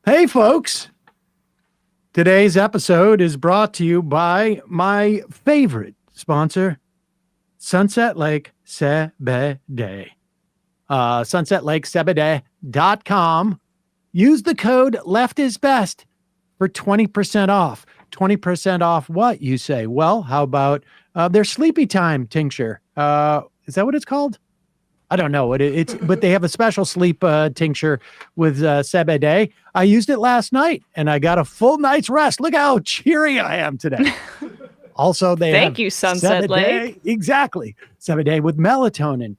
Hey, folks. Today's episode is brought to you by my favorite sponsor, Sunset Lake CBD. SunsetLakeCBD.com. Use the code LEFTISBEST for 20% off. 20% off what, you say? Well, how about their Sleepy Time tincture? Is that what it's called? I don't know what it's, but they have a special sleep tincture with CBD. I used it last night and I got a full night's rest. Look how cheery I am today. Also, they Thank you, Sunset CBD, Lake. Exactly. CBD with melatonin,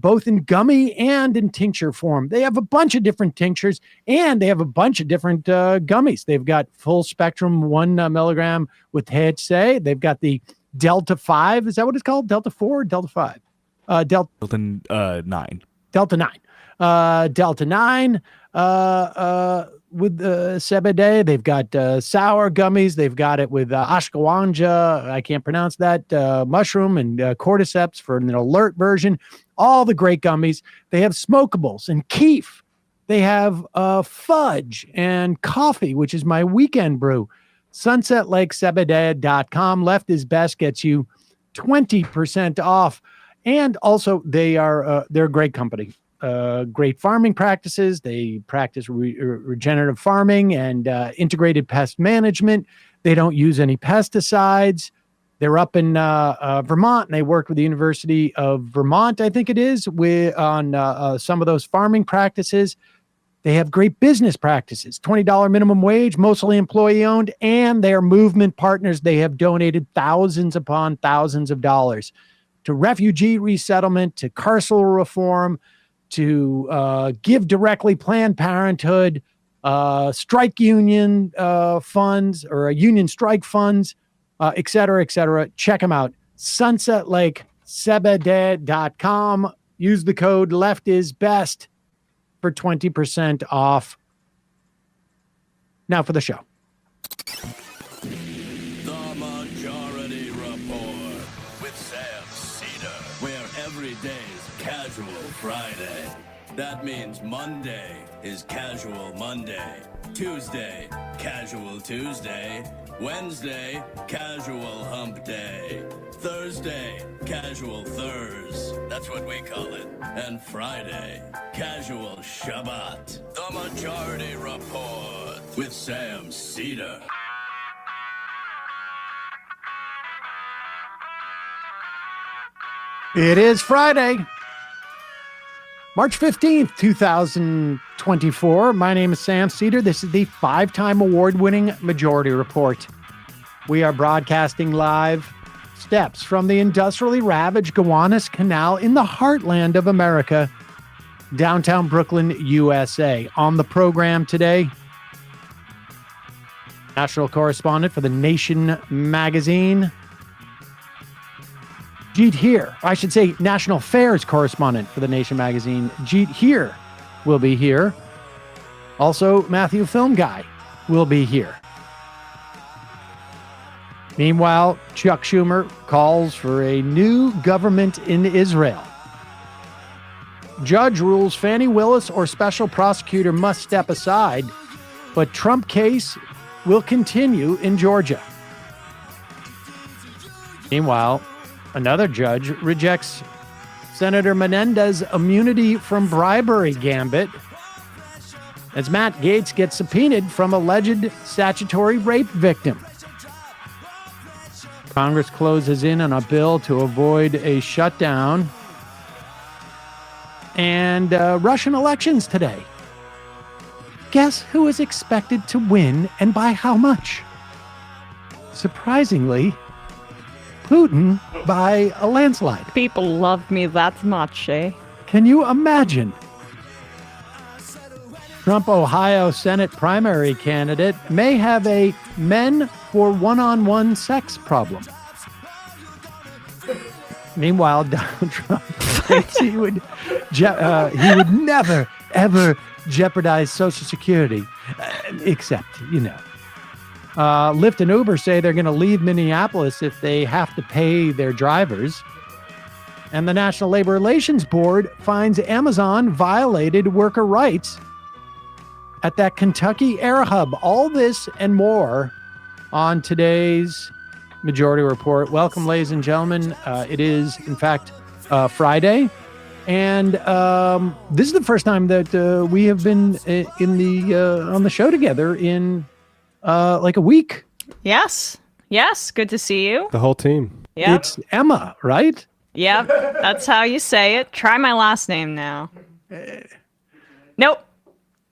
both in gummy and in tincture form. They have a bunch of different tinctures and they have a bunch of different gummies. They've got full spectrum 1 milligram with THC. They've got the Delta 5. Is that what it's called? Delta 4 or Delta 5? Delta 9. Delta 9. Delta 9 with CBD. They've got sour gummies. They've got it with ashwagandha. I can't pronounce that. Mushroom and cordyceps for an alert version. All the great gummies. They have smokables and keef. They have fudge and coffee, which is my weekend brew. SunsetLakeCBD.com. Left is Best gets you 20% off. And also, they're a great company. Great farming practices. They practice regenerative farming and integrated pest management. They don't use any pesticides. They're up in Vermont, and they work with the University of Vermont, I think it is, on some of those farming practices. They have great business practices, $20 minimum wage, mostly employee-owned, and they are movement partners. They have donated thousands upon thousands of dollars to refugee resettlement, to carceral reform, to give directly Planned Parenthood, strike union funds, or union strike funds, et cetera, et cetera. Check them out. SunsetLakeCBD.com. Use the code LEFTISBEST for 20% off. Now for the show. Casual Friday. That means Monday is Casual Monday. Tuesday, Casual Tuesday. Wednesday, Casual Hump Day. Thursday, Casual Thurs. That's what we call it. And Friday, Casual Shabbat. The Majority Report with Sam Seder. It is Friday, March 15th, 2024. My name is Sam Seder. This is the 5-time award-winning Majority Report. We are broadcasting live steps from the industrially ravaged Gowanus Canal in the heartland of America, downtown Brooklyn, USA. On the program today, national correspondent for The Nation magazine, Jeet Heer, I should say national affairs correspondent for The Nation magazine, Jeet Heer, will be here. Also, Matthew Film Guy will be here. Meanwhile, Chuck Schumer calls for a new government in Israel. Judge rules Fani Willis or special prosecutor must step aside, but Trump case will continue in Georgia. Meanwhile, another judge rejects Senator Menendez's immunity from bribery gambit as Matt Gaetz gets subpoenaed from alleged statutory rape victim. Congress closes in on a bill to avoid a shutdown. And Russian elections today. Guess who is expected to win and by how much? Surprisingly, Putin by a landslide. People love me that much, eh? Can you imagine? Trump Ohio Senate primary candidate may have a men for one-on-one sex problem. Meanwhile, Donald Trump thinks he would never, ever jeopardize Social Security, except, Lyft and Uber say they're going to leave Minneapolis if they have to pay their drivers. And the National Labor Relations Board finds Amazon violated worker rights at that Kentucky Air Hub. All this and more on today's Majority Report. Welcome, ladies and gentlemen. It is, in fact, Friday. And this is the first time that we have been on the show together in like a week. Yes. Good to see you. The whole team. Yep. It's Emma, right? Yep. That's how you say it. Try my last name now. Nope.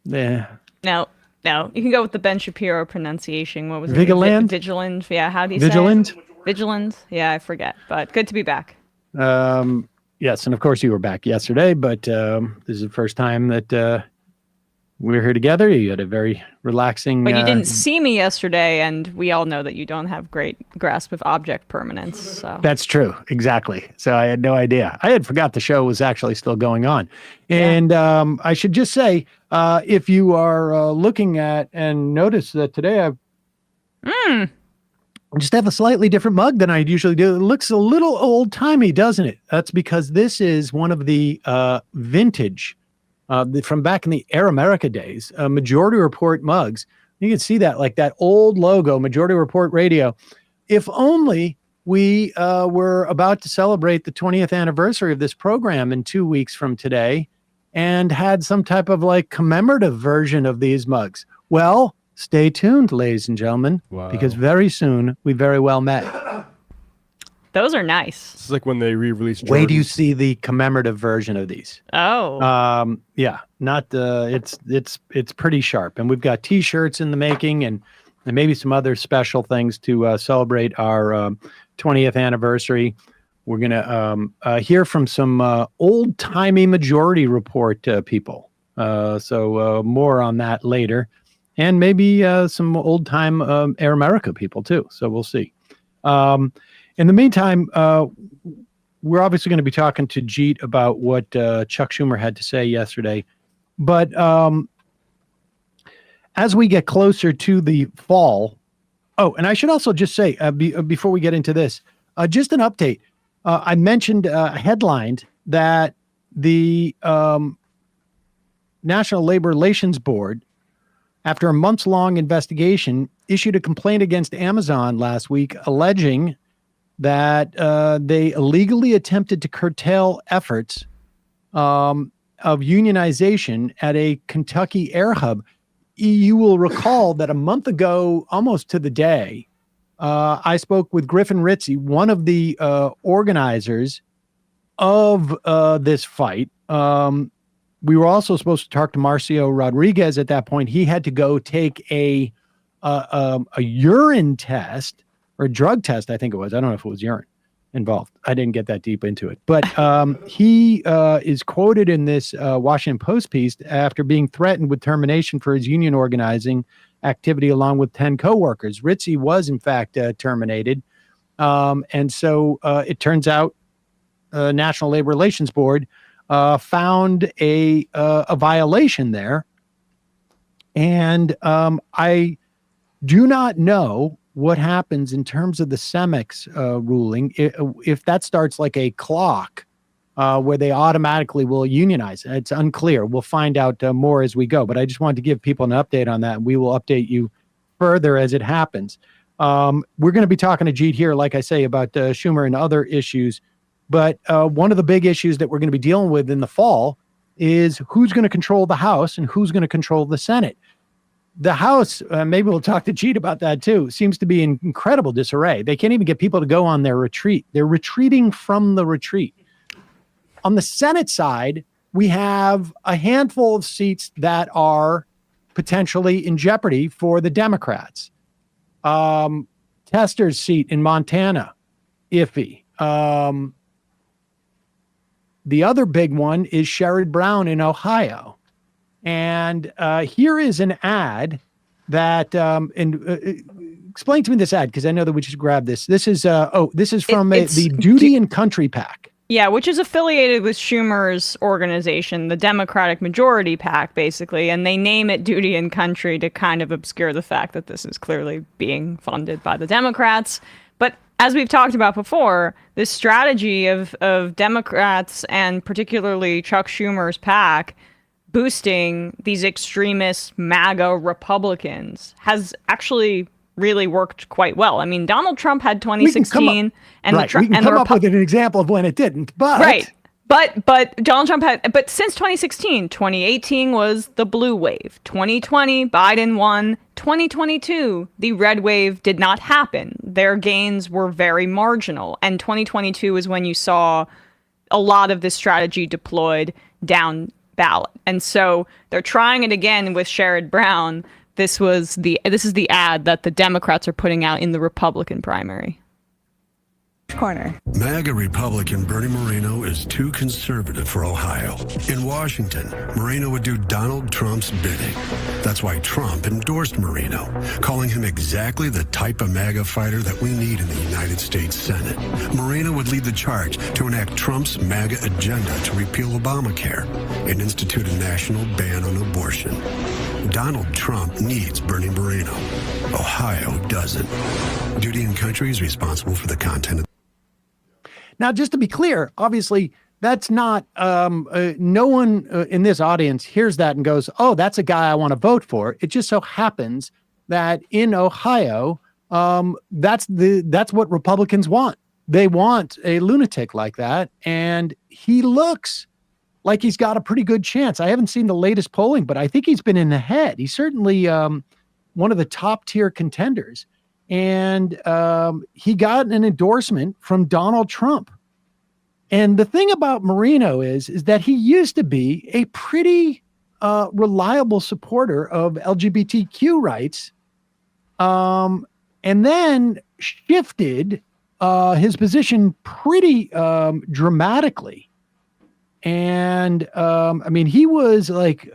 Yeah. No. You can go with the Ben Shapiro pronunciation. What was it? Vigilant? Vigilant. Yeah. How do you Vigilant? say it? Vigilant. Yeah, I forget. But good to be back. Yes, and of course you were back yesterday, but this is the first time that we're here together. You had a very relaxing... But you didn't see me yesterday, and we all know that you don't have great grasp of object permanence. So That's true, exactly. So I had no idea. I had forgot the show was actually still going on. And I should just say, if you are looking at and notice that today I just have a slightly different mug than I usually do. It looks a little old-timey, doesn't it? That's because this is one of the vintage from back in the Air America days, Majority Report mugs. You can see that, like that old logo, Majority Report Radio. If only we were about to celebrate the 20th anniversary of this program in 2 weeks from today and had some type of like commemorative version of these mugs. Well, stay tuned, ladies and gentlemen, because very soon we very well met. those are nice. This is like when they re-released Jordans. Wait do you see the commemorative version of these. Oh. Yeah, not it's pretty sharp. And we've got t-shirts in the making and maybe some other special things to celebrate our 20th anniversary. We're going to hear from some old-timey Majority Report people. So more on that later. And maybe some old-time Air America people, too. So we'll see. In the meantime, we're obviously going to be talking to Jeet about what Chuck Schumer had to say yesterday. But as we get closer to the fall... Oh, and I should also just say, before we get into this, just an update. I mentioned, headlined that the National Labor Relations Board, after a months-long investigation, issued a complaint against Amazon last week, alleging that they illegally attempted to curtail efforts of unionization at a Kentucky air hub. You will recall that a month ago, almost to the day, I spoke with Griffin Ritzie, one of the organizers of this fight. We were also supposed to talk to Marcio Rodriguez at that point. He had to go take a urine test or drug test, I think it was. I don't know if it was urine involved. I didn't get that deep into it. But he is quoted in this Washington Post piece after being threatened with termination for his union organizing activity along with 10 coworkers. Ritzie was, in fact, terminated. And so it turns out National Labor Relations Board found a violation there. And I do not know what happens in terms of the CEMEX ruling, if that starts like a clock where they automatically will unionize. It's unclear. We'll find out more as we go. But I just wanted to give people an update on that, and we will update you further as it happens. We're going to be talking to Jeet Heer, like I say, about Schumer and other issues. But one of the big issues that we're going to be dealing with in the fall is who's going to control the House and who's going to control the Senate. The House, maybe we'll talk to Jeet about that too, seems to be in incredible disarray. They can't even get people to go on their retreat. They're retreating from the retreat. On the Senate side, we have a handful of seats that are potentially in jeopardy for the Democrats. Tester's seat in Montana, iffy. The other big one is Sherrod Brown in Ohio. And here is an ad that, explain to me this ad, because I know that we just grabbed this. This is, this is from the Duty and Country PAC. Yeah, which is affiliated with Schumer's organization, the Democratic Majority PAC, basically. And they name it Duty and Country to kind of obscure the fact that this is clearly being funded by the Democrats. But as we've talked about before, this strategy of Democrats and particularly Chuck Schumer's PAC boosting these extremist MAGA Republicans has actually really worked quite well. I mean, Donald Trump had 2016, and we can come up with an example of when it didn't, but right. But Donald Trump but since 2016, 2018 was the blue wave. 2020, Biden won. 2022, the red wave did not happen. Their gains were very marginal. And 2022 is when you saw a lot of this strategy deployed down ballot. And so they're trying it again with Sherrod Brown. This is the ad that the Democrats are putting out in the Republican primary. Corner. MAGA Republican Bernie Moreno is too conservative for Ohio. In Washington, Moreno would do Donald Trump's bidding. That's why Trump endorsed Moreno, calling him exactly the type of MAGA fighter that we need in the United States Senate. Moreno would lead the charge to enact Trump's MAGA agenda to repeal Obamacare and institute a national ban on abortion. Donald Trump needs Bernie Moreno. Ohio doesn't. Duty and Country is responsible for the content of. Now, just to be clear, obviously, that's not, no one in this audience hears that and goes, oh, that's a guy I want to vote for. It just so happens that in Ohio, that's what Republicans want. They want a lunatic like that. And he looks like he's got a pretty good chance. I haven't seen the latest polling, but I think he's been in the head. He's certainly one of the top tier contenders. And he got an endorsement from Donald Trump. And the thing about Moreno is that he used to be a pretty reliable supporter of LGBTQ rights, and then shifted his position pretty dramatically. And I mean, he was like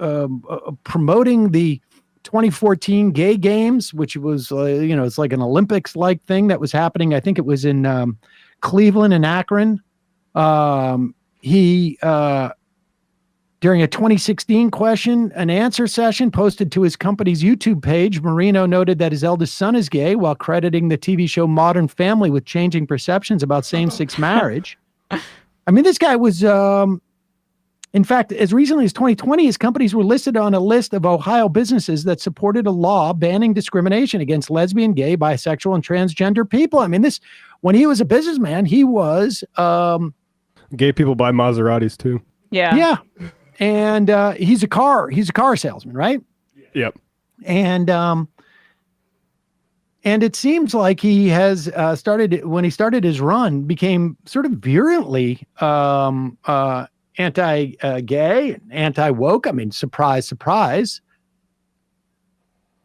promoting the 2014 gay games, which was, it's like an Olympics-like thing that was happening. I think it was in Cleveland and Akron. He, during a 2016 question and answer session posted to his company's YouTube page, Moreno noted that his eldest son is gay while crediting the TV show Modern Family with changing perceptions about same-sex marriage. I mean, this guy was, in fact, as recently as 2020, his companies were listed on a list of Ohio businesses that supported a law banning discrimination against lesbian, gay, bisexual, and transgender people. I mean, when he was a businessman, he was... gay people buy Maseratis too. Yeah. Yeah. And he's a car salesman, right? Yep. And it seems like he has when he started his run, became sort of virulently anti-gay, anti-woke. I mean, surprise, surprise.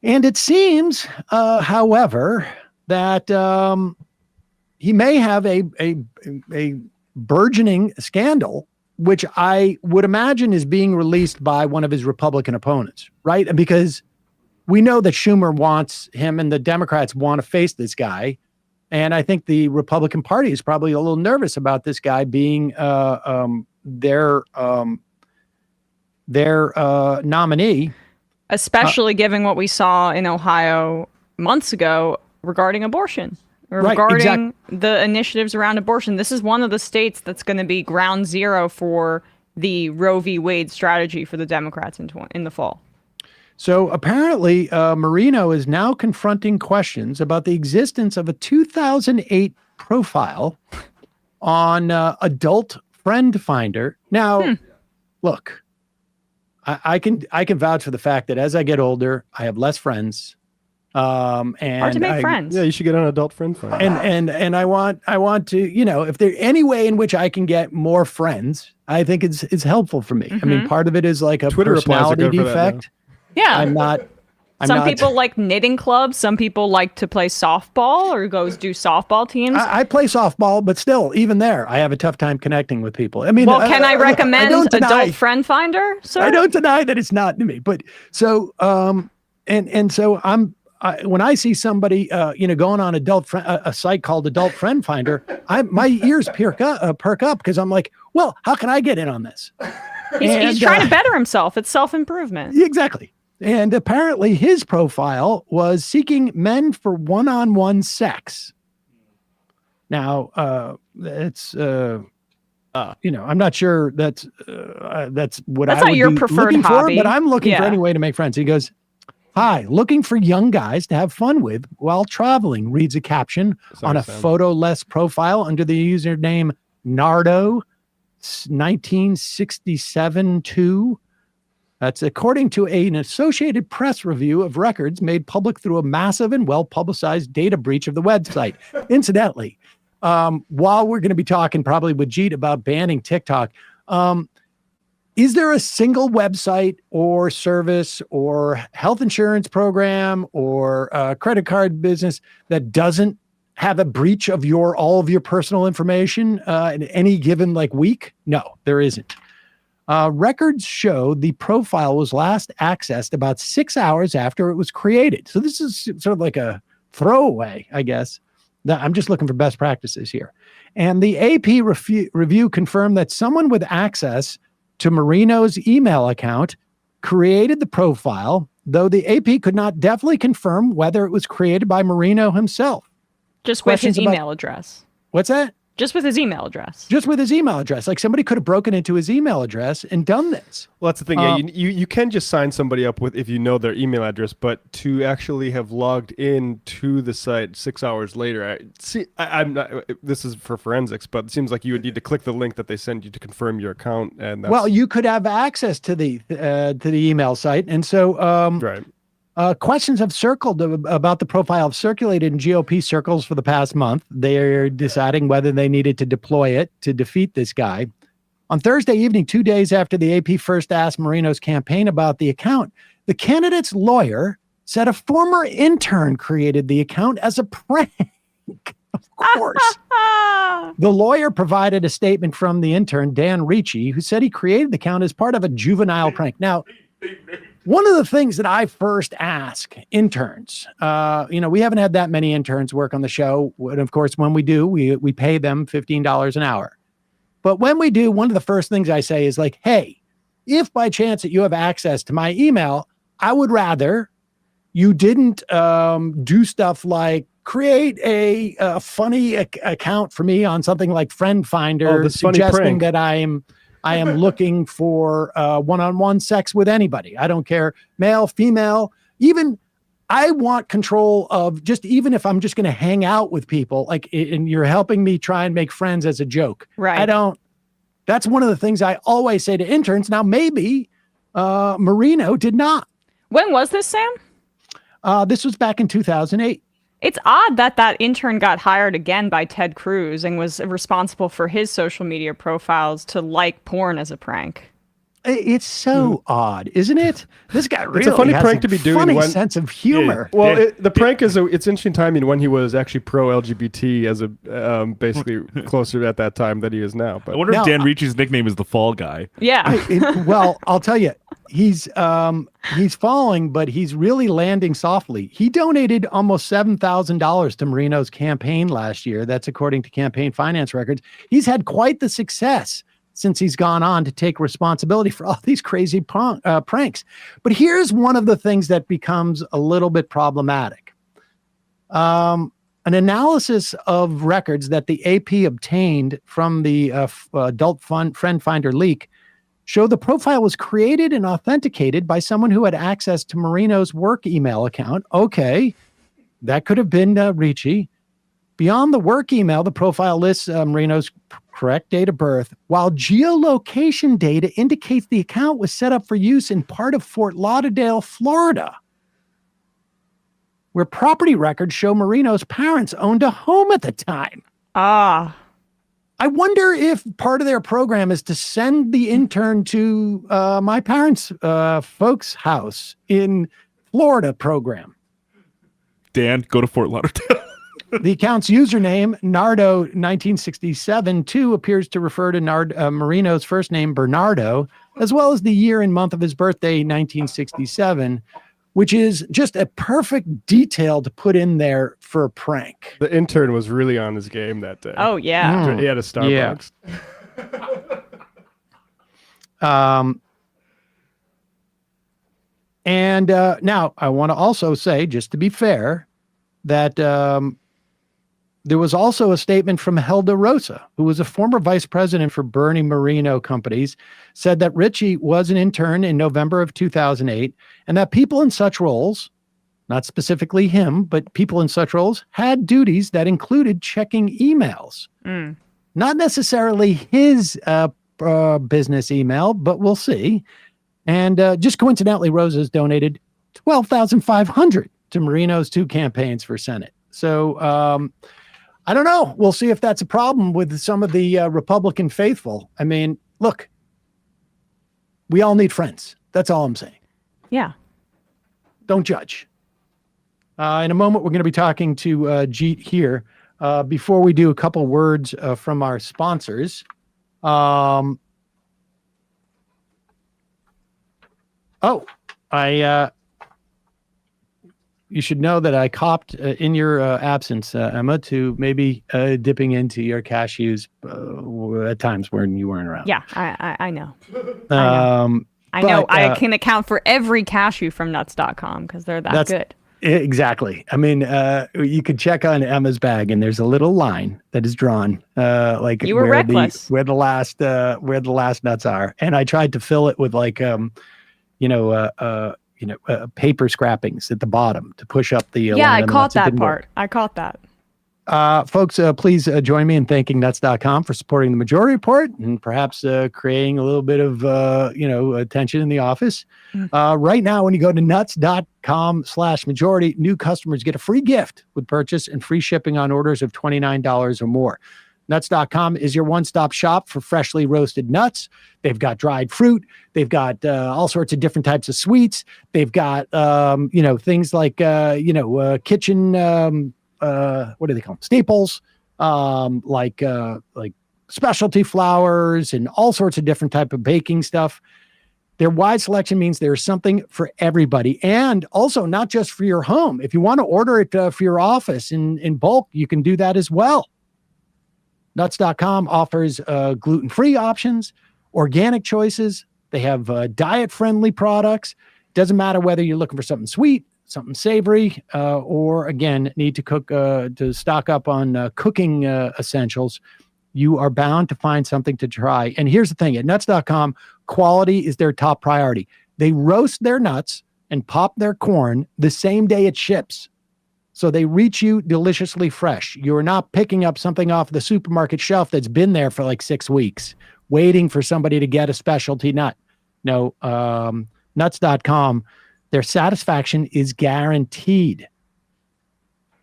And it seems, however, that he may have a burgeoning scandal, which I would imagine is being released by one of his Republican opponents, right? Because we know that Schumer wants him and the Democrats want to face this guy. And I think the Republican Party is probably a little nervous about this guy being their nominee. Especially given what we saw in Ohio months ago regarding abortion. Regarding the initiatives around abortion. This is one of the states that's going to be ground zero for the Roe v. Wade strategy for the Democrats in the fall. So apparently, Moreno is now confronting questions about the existence of a 2008 profile on Adult Friend Finder. Now, look, I can vouch for the fact that as I get older, I have less friends. And hard to make friends. Yeah, you should get on Adult Friend Finder. And I want to, if there's any way in which I can get more friends, I think it's helpful for me. I mean, part of it is like a Twitter personality defect. Yeah. Some people like knitting clubs. Some people like to play softball or do softball teams. I play softball, but still, even there, I have a tough time connecting with people. I mean, well, can I recommend Adult Friend Finder, sir? I don't deny that it's not to me, but so, and so when I see somebody, going on a site called Adult Friend Finder, my ears perk up because I'm like, well, how can I get in on this? He's trying to better himself. It's self-improvement. Exactly. And apparently his profile was seeking men for one-on-one sex. Now, it's I'm not sure that's what That's I not would your be preferred looking hobby. for, but I'm looking for Yeah. any way to make friends. He goes, "Hi, looking for young guys to have fun with while traveling," reads a caption on a Sam. photo-less profile under the username Nardo 1967-2. That's according to an Associated Press review of records made public through a massive and well-publicized data breach of the website. Incidentally, while we're going to be talking probably with Jeet about banning TikTok, is there a single website or service or health insurance program or credit card business that doesn't have a breach of all of your personal information in any given week? No, there isn't. Records show the profile was last accessed about 6 hours after it was created. So this is sort of like a throwaway, I guess. I'm just looking for best practices here. And the AP review confirmed that someone with access to Marino's email account created the profile, though the AP could not definitely confirm whether it was created by Marino himself. Just with his Questions about- email address. What's that? Just with his email address. Just with his email address. Like somebody could have broken into his email address and done this. Well, that's the thing. Yeah, you can just sign somebody up with if you know their email address, but to actually have logged in to the site 6 hours later, I'm not. This is for forensics, but it seems like you would need to click the link that they send you to confirm your account. And well, you could have access to the email site, and so right. Questions have circled about the profile have circulated in GOP circles for the past month. They're deciding whether they needed to deploy it to defeat this guy. On Thursday evening, 2 days after the AP first asked Marino's campaign about the account, the candidate's lawyer said a former intern created the account as a prank. Of course. The lawyer provided a statement from the intern, Dan Ricci, who said he created the account as part of a juvenile prank. Now, one of the things that I first ask interns, we haven't had that many interns work on the show. And of course, when we do, we pay them $15 an hour. But when we do, one of the first things I say is like, hey, if by chance that you have access to my email, I would rather you didn't do stuff like create a funny account for me on something like Friend Finder, suggesting that I am looking for one-on-one sex with anybody. I don't care, male, female, even I want control of even if I'm just going to hang out with people, and you're helping me try and make friends as a joke. Right. That's one of the things I always say to interns. Now, maybe Marino did not. When was this, Sam? This was back in 2008. It's odd that intern got hired again by Ted Cruz and was responsible for his social media profiles to like porn as a prank. It's so odd, isn't it? This guy really it's a funny has prank to be doing. Funny sense of humor. Yeah. Well, the prank is it's interesting timing when he was actually pro LGBT as a basically closer at that time than he is now. But I wonder if Dan Ricci's nickname is the Fall Guy. Yeah. Well, I'll tell you, he's falling, but he's really landing softly. He donated almost $7,000 to Marino's campaign last year. That's according to campaign finance records. He's had quite the success since he's gone on to take responsibility for all these crazy pranks. But here's one of the things that becomes a little bit problematic. An analysis of records that the AP obtained from the Adult Friend Finder leak show the profile was created and authenticated by someone who had access to Marino's work email account. Okay, that could have been Ricci. Beyond the work email, the profile lists Marino's correct date of birth, while geolocation data indicates the account was set up for use in part of Fort Lauderdale, Florida, where property records show Marino's parents owned a home at the time. Ah. I wonder if part of their program is to send the intern to my parents' folks' house in Florida program. Dan, go to Fort Lauderdale. The account's username, Nardo1967-2, appears to refer to Marino's first name, Bernardo, as well as the year and month of his birthday, 1967, which is just a perfect detail to put in there for a prank. The intern was really on his game that day. Oh, yeah. He had a Starbucks. Yeah. And now I want to also say, just to be fair, that There was also a statement from Hilda Rosa, who was a former vice president for Bernie Marino Companies, said that Richie was an intern in November of 2008, and that people in such roles, not specifically him, but people in such roles, had duties that included checking emails. Not necessarily his business email, but we'll see. And just coincidentally, Rosa's donated $12,500 to Marino's 2 campaigns for Senate. So I don't know. We'll see if that's a problem with some of the Republican faithful. I mean, look, we all need friends. That's all I'm saying. Yeah. Don't judge. In a moment, we're going to be talking to Jeet Heer. Before we do, a couple words from our sponsors. You should know that I copped in your absence, Emma, to maybe dipping into your cashews at times when you weren't around. Yeah, I know. I But, I can account for every cashew from nuts.com because they're that good. Exactly. I mean, you could check on Emma's bag, and there's a little line that is drawn, like you were reckless. where the last nuts are, and I tried to fill it with like paper scrappings at the bottom to push up the yeah, line I caught that part. I caught that. Folks, please join me in thanking nuts.com for supporting the Majority Report and perhaps creating a little bit of attention in the office. Right now, when you go to nuts.com/majority, new customers get a free gift with purchase and free shipping on orders of $29 or more. Nuts.com is your one-stop shop for freshly roasted nuts. They've got dried fruit. They've got all sorts of different types of sweets. They've got things like kitchen what do they call them? Staples, like specialty flours and all sorts of different type of baking stuff. Their wide selection means there's something for everybody, and also not just for your home. If you want to order it for your office in bulk, you can do that as well. Nuts.com offers gluten-free options, organic choices. They have diet-friendly products. Doesn't matter whether you're looking for something sweet, something savory, or again, need to cook to stock up on cooking essentials. You are bound to find something to try. And here's the thing, at nuts.com, quality is their top priority. They roast their nuts and pop their corn the same day it ships. So they reach you deliciously fresh. You're not picking up something off the supermarket shelf that's been there for like 6 weeks, waiting for somebody to get a specialty nut. No, nuts.com, their satisfaction is guaranteed.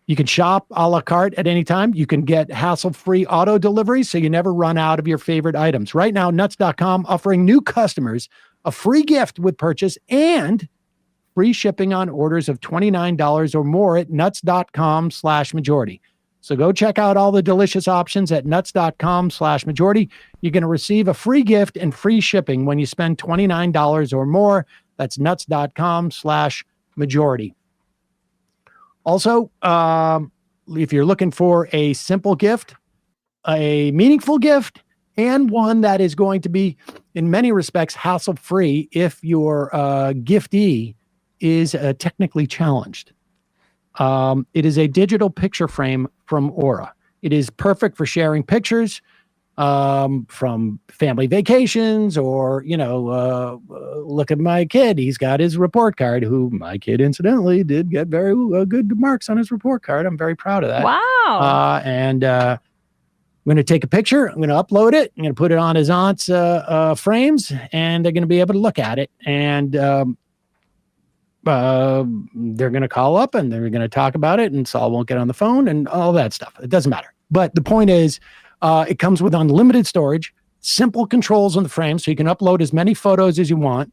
You can shop a la carte at any time. You can get hassle-free auto delivery so you never run out of your favorite items. Right now, nuts.com offering new customers a free gift with purchase and free shipping on orders of $29 or more at nuts.com/majority. So go check out all the delicious options at nuts.com/majority. You're going to receive a free gift and free shipping when you spend $29 or more. That's nuts.com/majority. Also, if you're looking for a simple gift, a meaningful gift, and one that is going to be, in many respects, hassle-free if your giftee is technically challenged. It is a digital picture frame from Aura. It is perfect for sharing pictures from family vacations or, look at my kid. He's got his report card, who my kid, incidentally, did get very good marks on his report card. I'm very proud of that. Wow. And I'm going to take a picture. I'm going to upload it. I'm going to put it on his aunt's frames, and they're going to be able to look at it. And they're going to call up and they're going to talk about it, and Saul won't get on the phone and all that stuff. It doesn't matter. But the point is, it comes with unlimited storage, simple controls on the frame, so you can upload as many photos as you want.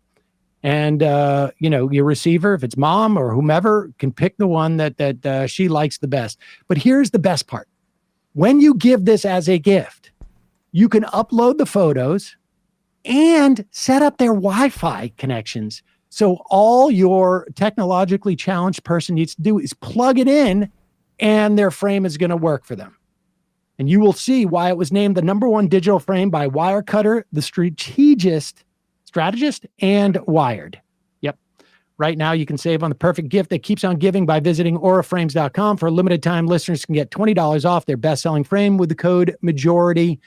And, your receiver, if it's mom or whomever, can pick the one that she likes the best. But here's the best part. When you give this as a gift, you can upload the photos and set up their Wi-Fi connections. So all your technologically challenged person needs to do is plug it in, and their frame is going to work for them. And you will see why it was named the #1 digital frame by Wirecutter, The Strategist, and Wired. Yep. Right now, you can save on the perfect gift that keeps on giving by visiting auraframes.com. For a limited time, listeners can get $20 off their best-selling frame with the code MAJORITY.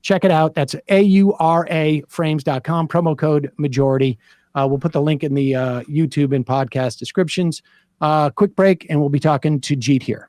Check it out. That's AURAFrames.com, promo code MAJORITY. We'll put the link in the YouTube and podcast descriptions. Quick break, and we'll be talking to Jeet Heer.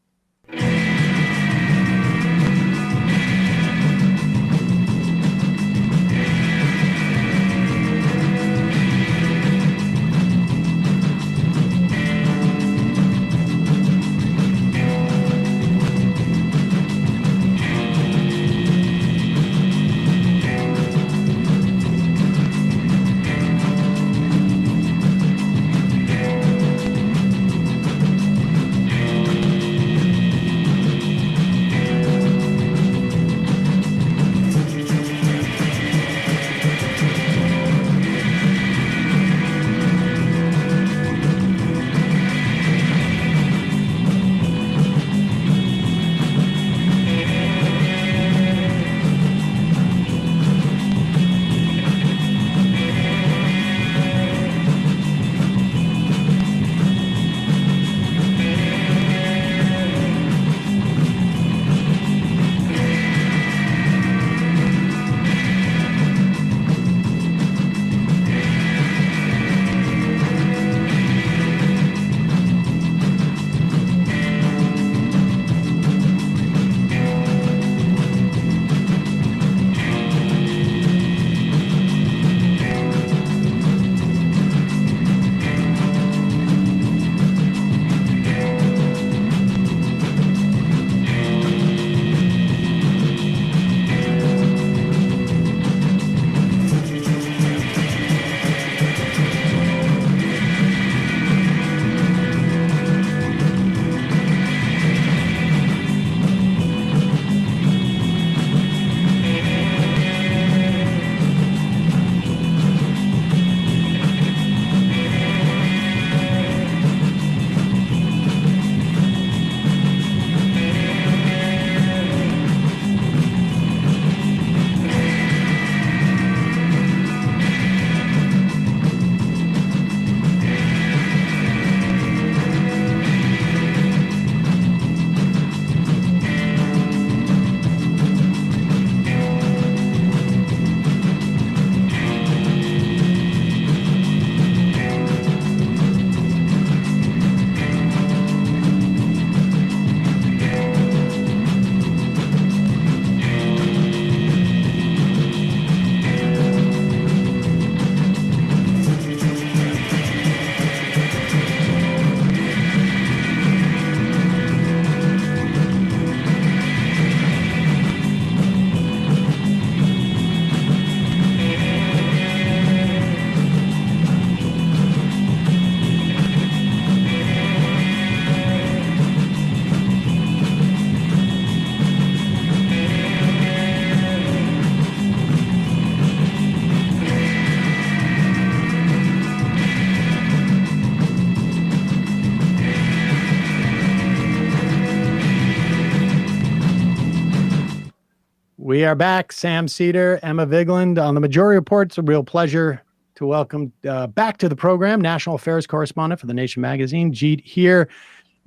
We are back. Sam Seder, Emma Vigland on the Majority Report. It's a real pleasure to welcome back to the program National Affairs Correspondent for The Nation magazine, Jeet Heer.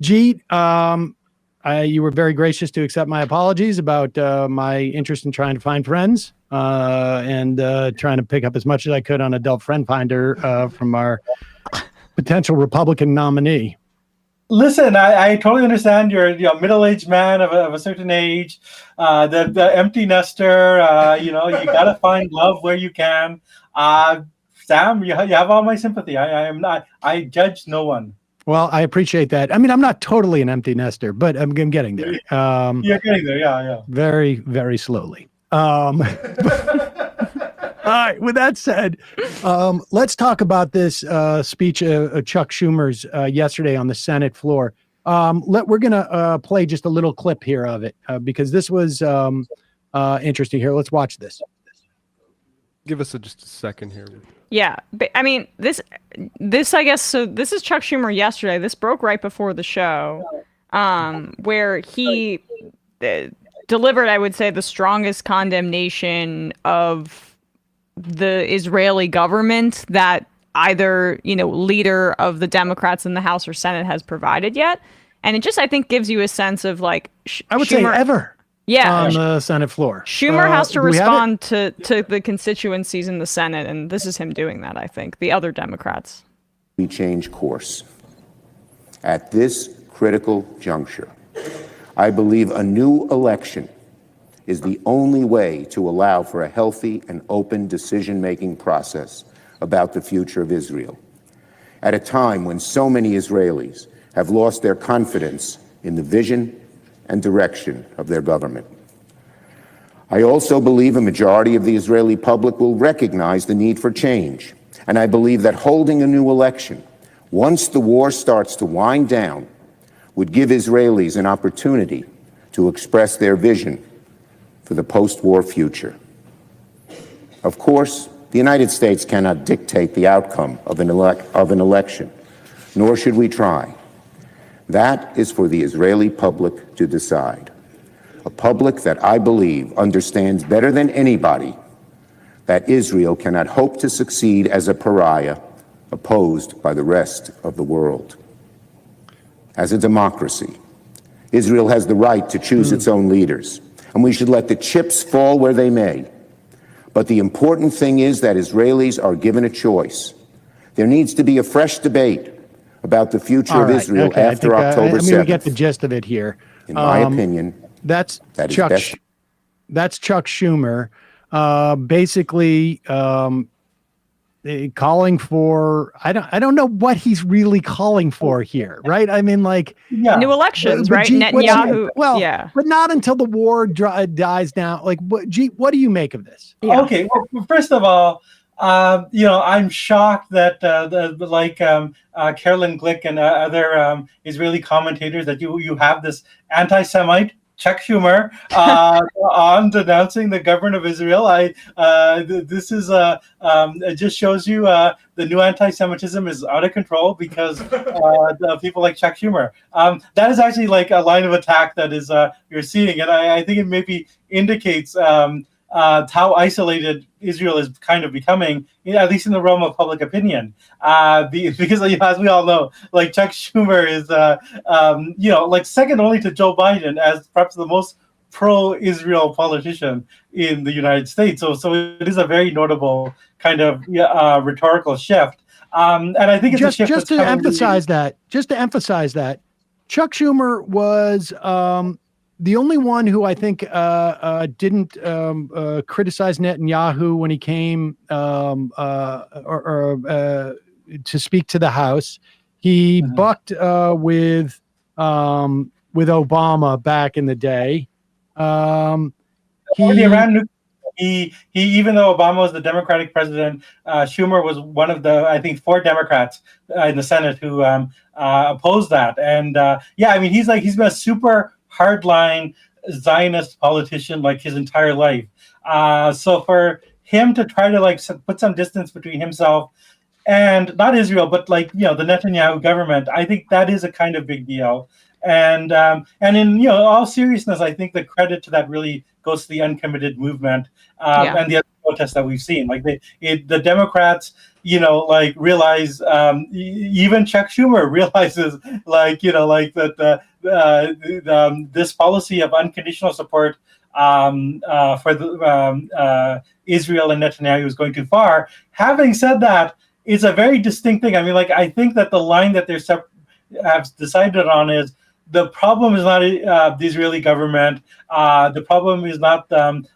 Jeet, you were very gracious to accept my apologies about my interest in trying to find friends and trying to pick up as much as I could on Adult Friend Finder from our potential Republican nominee. Listen, I totally understand you're a middle-aged man of a certain age, the empty nester, you got to find love where you can. Sam, you have all my sympathy. I judge no one. Well, I appreciate that. I mean, I'm not totally an empty nester, but I'm getting there. You're getting there, yeah. Very, very slowly. All right. With that said, let's talk about this speech of Chuck Schumer's yesterday on the Senate floor. We're going to play just a little clip here of it because this was interesting here. Let's watch this. Give us just a second here. Yeah. I mean, this, I guess, so this is Chuck Schumer yesterday. This broke right before the show where he delivered, I would say, the strongest condemnation of the Israeli government that either, leader of the Democrats in the House or Senate has provided yet. And it just, I think, gives you a sense of like I would Schumer, say ever yeah, on the Senate floor. Schumer has to do we have it? respond to the constituencies in the Senate, and this is him doing that, I think. The other Democrats. We change course. At this critical juncture, I believe a new election is the only way to allow for a healthy and open decision-making process about the future of Israel. At a time when so many Israelis have lost their confidence in the vision and direction of their government. I also believe a majority of the Israeli public will recognize the need for change, and I believe that holding a new election, once the war starts to wind down, would give Israelis an opportunity to express their vision for the post-war future. Of course, the United States cannot dictate the outcome of an election, nor should we try. That is for the Israeli public to decide. A public that I believe understands better than anybody that Israel cannot hope to succeed as a pariah opposed by the rest of the world. As a democracy, Israel has the right to choose its own leaders, and we should let the chips fall where they may. But the important thing is that Israelis are given a choice. There needs to be a fresh debate about the future of Israel after October 7th. We get the gist of it here. In my opinion, that's Chuck Schumer, basically calling for. I don't know what he's really calling for here, right? I mean, like new elections, right? Jeet, Netanyahu. Yeah, but not until the war dies down. Like, Jeet, what do you make of this? Yeah. Okay, well, first of all, I'm shocked that Carolyn Glick and other Israeli commentators that you have this anti-Semite Chuck Schumer on denouncing the government of Israel. This is it just shows you the new anti-Semitism is out of control because the people like Chuck Schumer. That is actually like a line of attack that is you're seeing, and I think it maybe indicates how isolated Israel is kind of becoming, at least in the realm of public opinion. Because as we all know, like Chuck Schumer is, like second only to Joe Biden as perhaps the most pro-Israel politician in the United States. So it is a very notable kind of rhetorical shift. And I think it's a shift just to emphasize that, Chuck Schumer was the only one who I think didn't criticize Netanyahu when he came to speak to the House. He bucked with Obama back in the day. He even though Obama was the Democratic president, Schumer was one of the, I think, 4 Democrats in the Senate who opposed that. And he's been a super hardline Zionist politician like his entire life. So for him to try to put some distance between himself and not Israel, but the Netanyahu government, I think that is a kind of big deal. And in all seriousness, I think the credit to that really goes to the uncommitted movement and the other protests that we've seen. The Democrats, realize, even Chuck Schumer realizes, that this policy of unconditional support for Israel and Netanyahu is going too far. Having said that, it's a very distinct thing. I mean, I think that the line that they have decided on is, the problem is not the Israeli government. The problem is not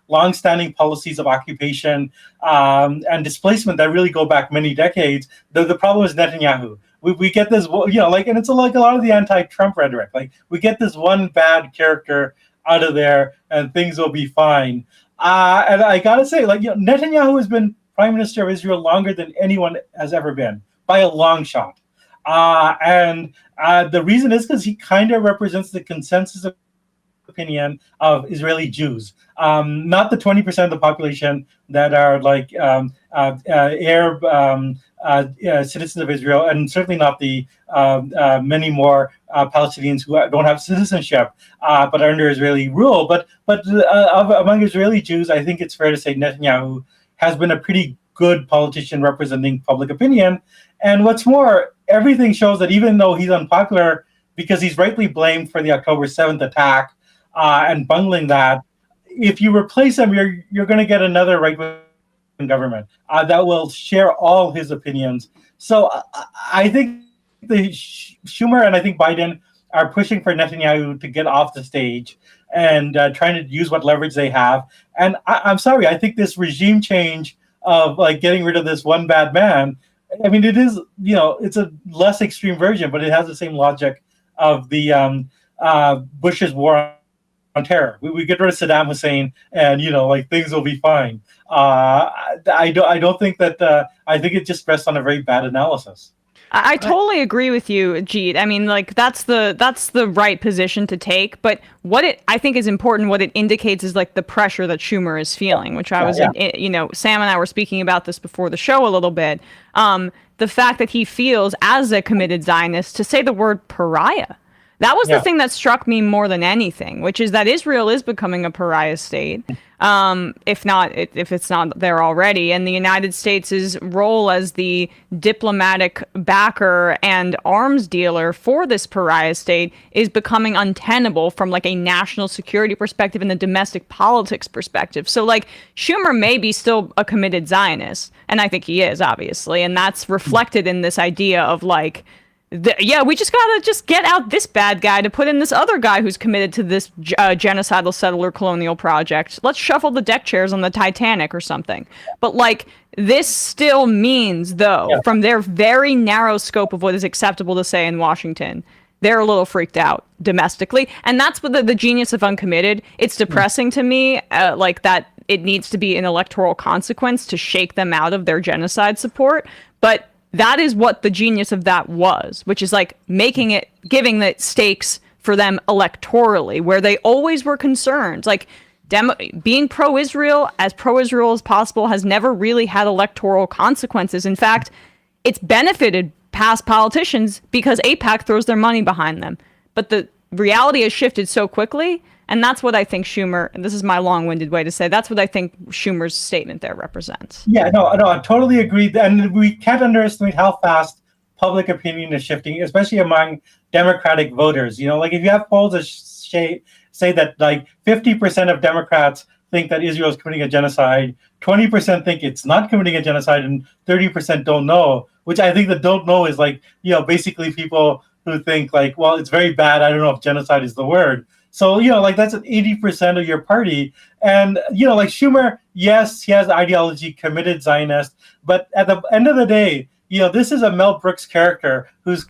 long-standing policies of occupation and displacement that really go back many decades. The problem is Netanyahu. We get this, and it's like a lot of the anti-Trump rhetoric. We get this one bad character out of there, and things will be fine. And I gotta say, Netanyahu has been prime minister of Israel longer than anyone has ever been, by a long shot. And the reason is because he kind of represents the consensus opinion of Israeli Jews, not the 20% of the population that are Arab citizens of Israel, and certainly not the many more Palestinians who don't have citizenship but are under Israeli rule. But among Israeli Jews, I think it's fair to say Netanyahu has been a pretty good politician representing public opinion. And what's more, everything shows that even though he's unpopular because he's rightly blamed for the October 7th attack and bungling that, if you replace him, you're going to get another right-wing government that will share all his opinions. So I think the Schumer and I think Biden are pushing for Netanyahu to get off the stage and trying to use what leverage they have. And I'm sorry, I think this regime change of like getting rid of this one bad man, I mean, it is, it's a less extreme version, but it has the same logic of the Bush's war on terror. We get rid of Saddam Hussein, and things will be fine. I don't think that. I think it just rests on a very bad analysis. I totally agree with you, Jeet. I mean, that's the right position to take. But I think is important, what it indicates is like the pressure that Schumer is feeling, which I was, Sam and I were speaking about this before the show a little bit. The fact that he feels, as a committed Zionist, to say the word pariah. That was the thing that struck me more than anything, which is that Israel is becoming a pariah state, if it's not there already. And the United States' role as the diplomatic backer and arms dealer for this pariah state is becoming untenable from like a national security perspective and the domestic politics perspective. So like Schumer may be still a committed Zionist, and I think he is, obviously, and that's reflected in this idea of like, we just gotta get out this bad guy to put in this other guy who's committed to this genocidal settler colonial project. Let's shuffle the deck chairs on the Titanic or something. But like, this still means, though, from their very narrow scope of what is acceptable to say in Washington, they're a little freaked out domestically. And that's what the genius of uncommitted. It's depressing to me, like that it needs to be an electoral consequence to shake them out of their genocide support. But that is what the genius of that was, which is like giving the stakes for them electorally, where they always were concerned. Like being pro-Israel as possible has never really had electoral consequences. In fact, it's benefited past politicians because AIPAC throws their money behind them. But the reality has shifted so quickly. And that's what I think Schumer, and this is my long-winded way to say, that's what I think Schumer's statement there represents. Yeah, no, I totally agree. And we can't underestimate how fast public opinion is shifting, especially among Democratic voters. Like if you have polls that say that like 50% of Democrats think that Israel is committing a genocide, 20% think it's not committing a genocide, and 30% don't know, which I think the don't know is like, basically people who think like, well, it's very bad. I don't know if genocide is the word. So, like that's an 80% of your party. And, like Schumer, yes, he has ideology, committed Zionist. But at the end of the day, this is a Mel Brooks character whose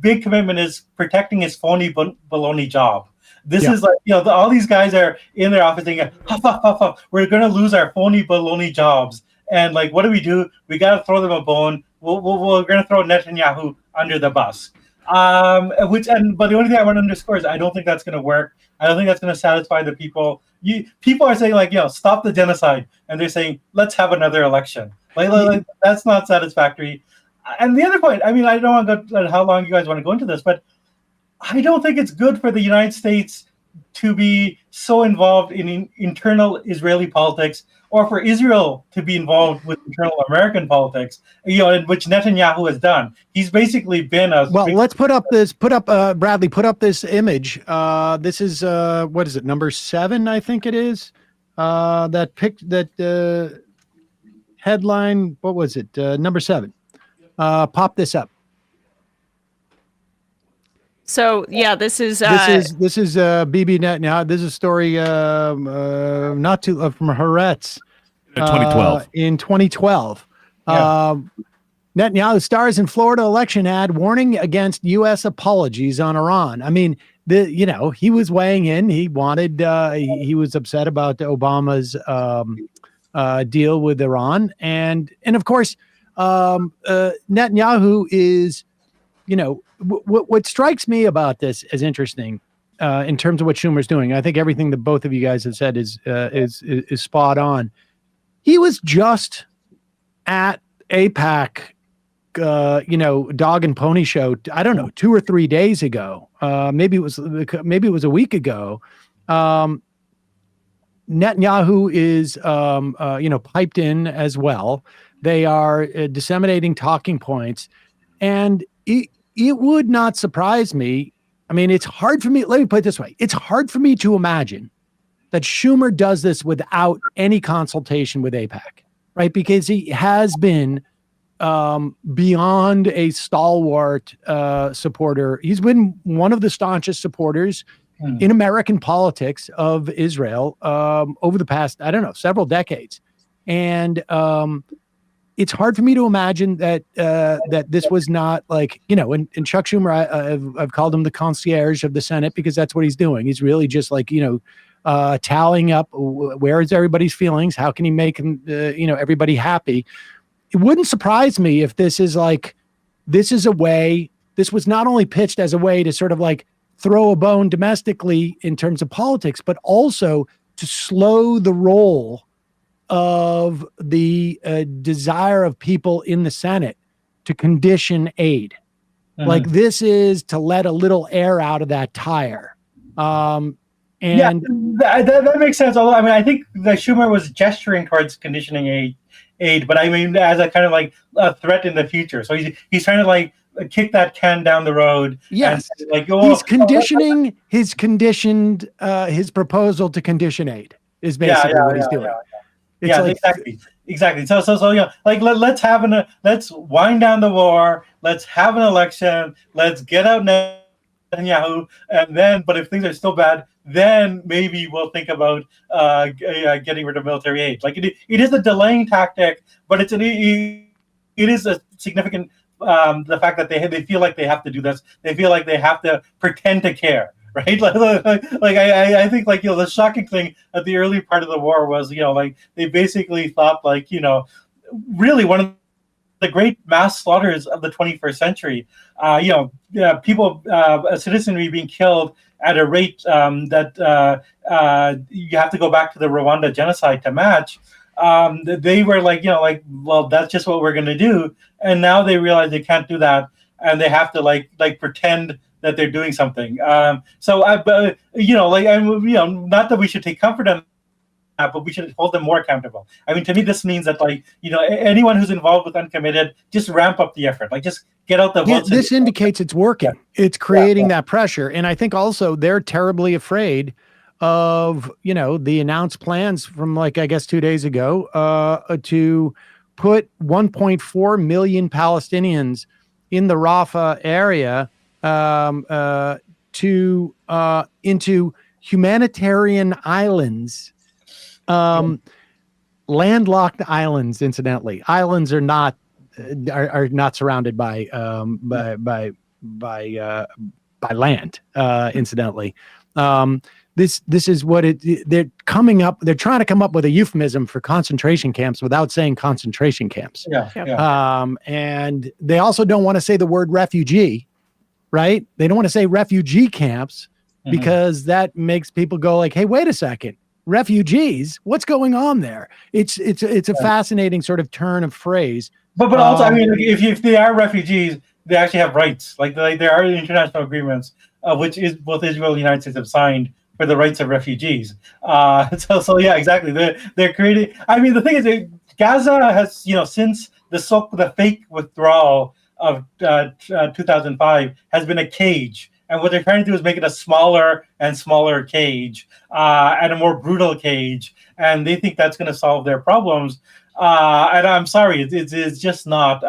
big commitment is protecting his phony baloney job. This is like, all these guys are in their office thinking, huff, huff, huff, huff, we're going to lose our phony baloney jobs. And like, what do? We got to throw them a bone. We're going to throw Netanyahu under the bus. But the only thing I want to underscore is I don't think that's going to work. I don't think that's going to satisfy the people. People are saying like, stop the genocide, and they're saying let's have another election. Like that's not satisfactory. And the other point, I mean, I don't want to go how long you guys want to go into this, but I don't think it's good for the United States to be so involved in internal Israeli politics, or for Israel to be involved with internal American politics, in which Netanyahu has done. He's basically been a... Well, let's Bradley, put up this image. This is, what is it, number 7, I think it is? That headline, what was it? Number 7. Pop this up. So yeah, this is Bibi Netanyahu. This is a story not too from Haaretz. 2012. In 2012, Netanyahu stars in Florida election ad warning against U.S. apologies on Iran. I mean, he was weighing in. He wanted. He was upset about Obama's deal with Iran, and of course, Netanyahu is, what strikes me about this as interesting in terms of what Schumer's doing. I think everything that both of you guys have said is spot on. He was just at AIPAC, dog and pony show. I don't know, 2 or 3 days ago. Maybe it was a week ago. Netanyahu is, piped in as well. They are disseminating talking points, and it would not surprise me. I mean, it's hard for me. Let me put it this way: it's hard for me to imagine that Schumer does this without any consultation with AIPAC, right? Because he has been beyond a stalwart supporter. He's been one of the staunchest supporters in American politics of Israel over the past, I don't know, several decades. And it's hard for me to imagine that that this was not like, you know, and Chuck Schumer, I've called him the concierge of the Senate because that's what he's doing. He's really just like, you know, tallying up where is everybody's feelings, how can he make you know, everybody happy. It wouldn't surprise me if this is like, this is a way, this was not only pitched as a way to sort of like throw a bone domestically in terms of politics, but also to slow the roll of the desire of people in the Senate to condition aid. Like this is to let a little air out of that tire. And yeah, that makes sense. Although, I mean, I think that Schumer was gesturing towards conditioning aid, but I mean, as a kind of like a threat in the future. So he's trying to like kick that can down the road. Yes, and like he's conditioning his proposal to condition aid is basically what he's doing. It's like, exactly. So you know, like let's wind down the war. Let's have an election. Let's get out Netanyahu, and then, but if things are still bad, then maybe we'll think about getting rid of military aid. Like it is a delaying tactic, but it is a significant the fact that they feel like they have to do this. They feel like they have to pretend to care. Right, like I think, like, you know, the shocking thing at the early part of the war was, you know, like they basically thought, like, you know, really one of the great mass slaughters of the 21st century, you know, people, citizenry being killed at a rate that you have to go back to the Rwanda genocide to match. They were like, you know, like, well, that's just what we're going to do, and now they realize they can't do that, and they have to like pretend that they're doing something. So, you know, like, you know, not that we should take comfort in that, but we should hold them more accountable. I mean, to me, this means that, like, you know, anyone who's involved with uncommitted, just ramp up the effort. Like, just get out the votes. This indicates it's working. Yeah. It's creating that pressure. And I think also they're terribly afraid of, you know, the announced plans from, like, I guess 2 days ago to put 1.4 million Palestinians in the Rafah area into humanitarian islands, landlocked islands. Incidentally, islands are not surrounded by land. Incidentally, this is what they're coming up. They're trying to come up with a euphemism for concentration camps without saying concentration camps. And they also don't want to say the word refugee. Right? They don't want to say refugee camps because that makes people go like, hey, wait a second, refugees, what's going on there? It's a fascinating sort of turn of phrase. But also, I mean, if they are refugees, they actually have rights. Like there are international agreements, which is both Israel and the United States have signed for the rights of refugees. So yeah, exactly. They're creating. I mean, the thing is, Gaza has, you know, since the fake withdrawal of 2005 has been a cage, and what they're trying to do is make it a smaller and smaller cage, and a more brutal cage, and they think that's going to solve their problems. And I'm sorry, it's just not.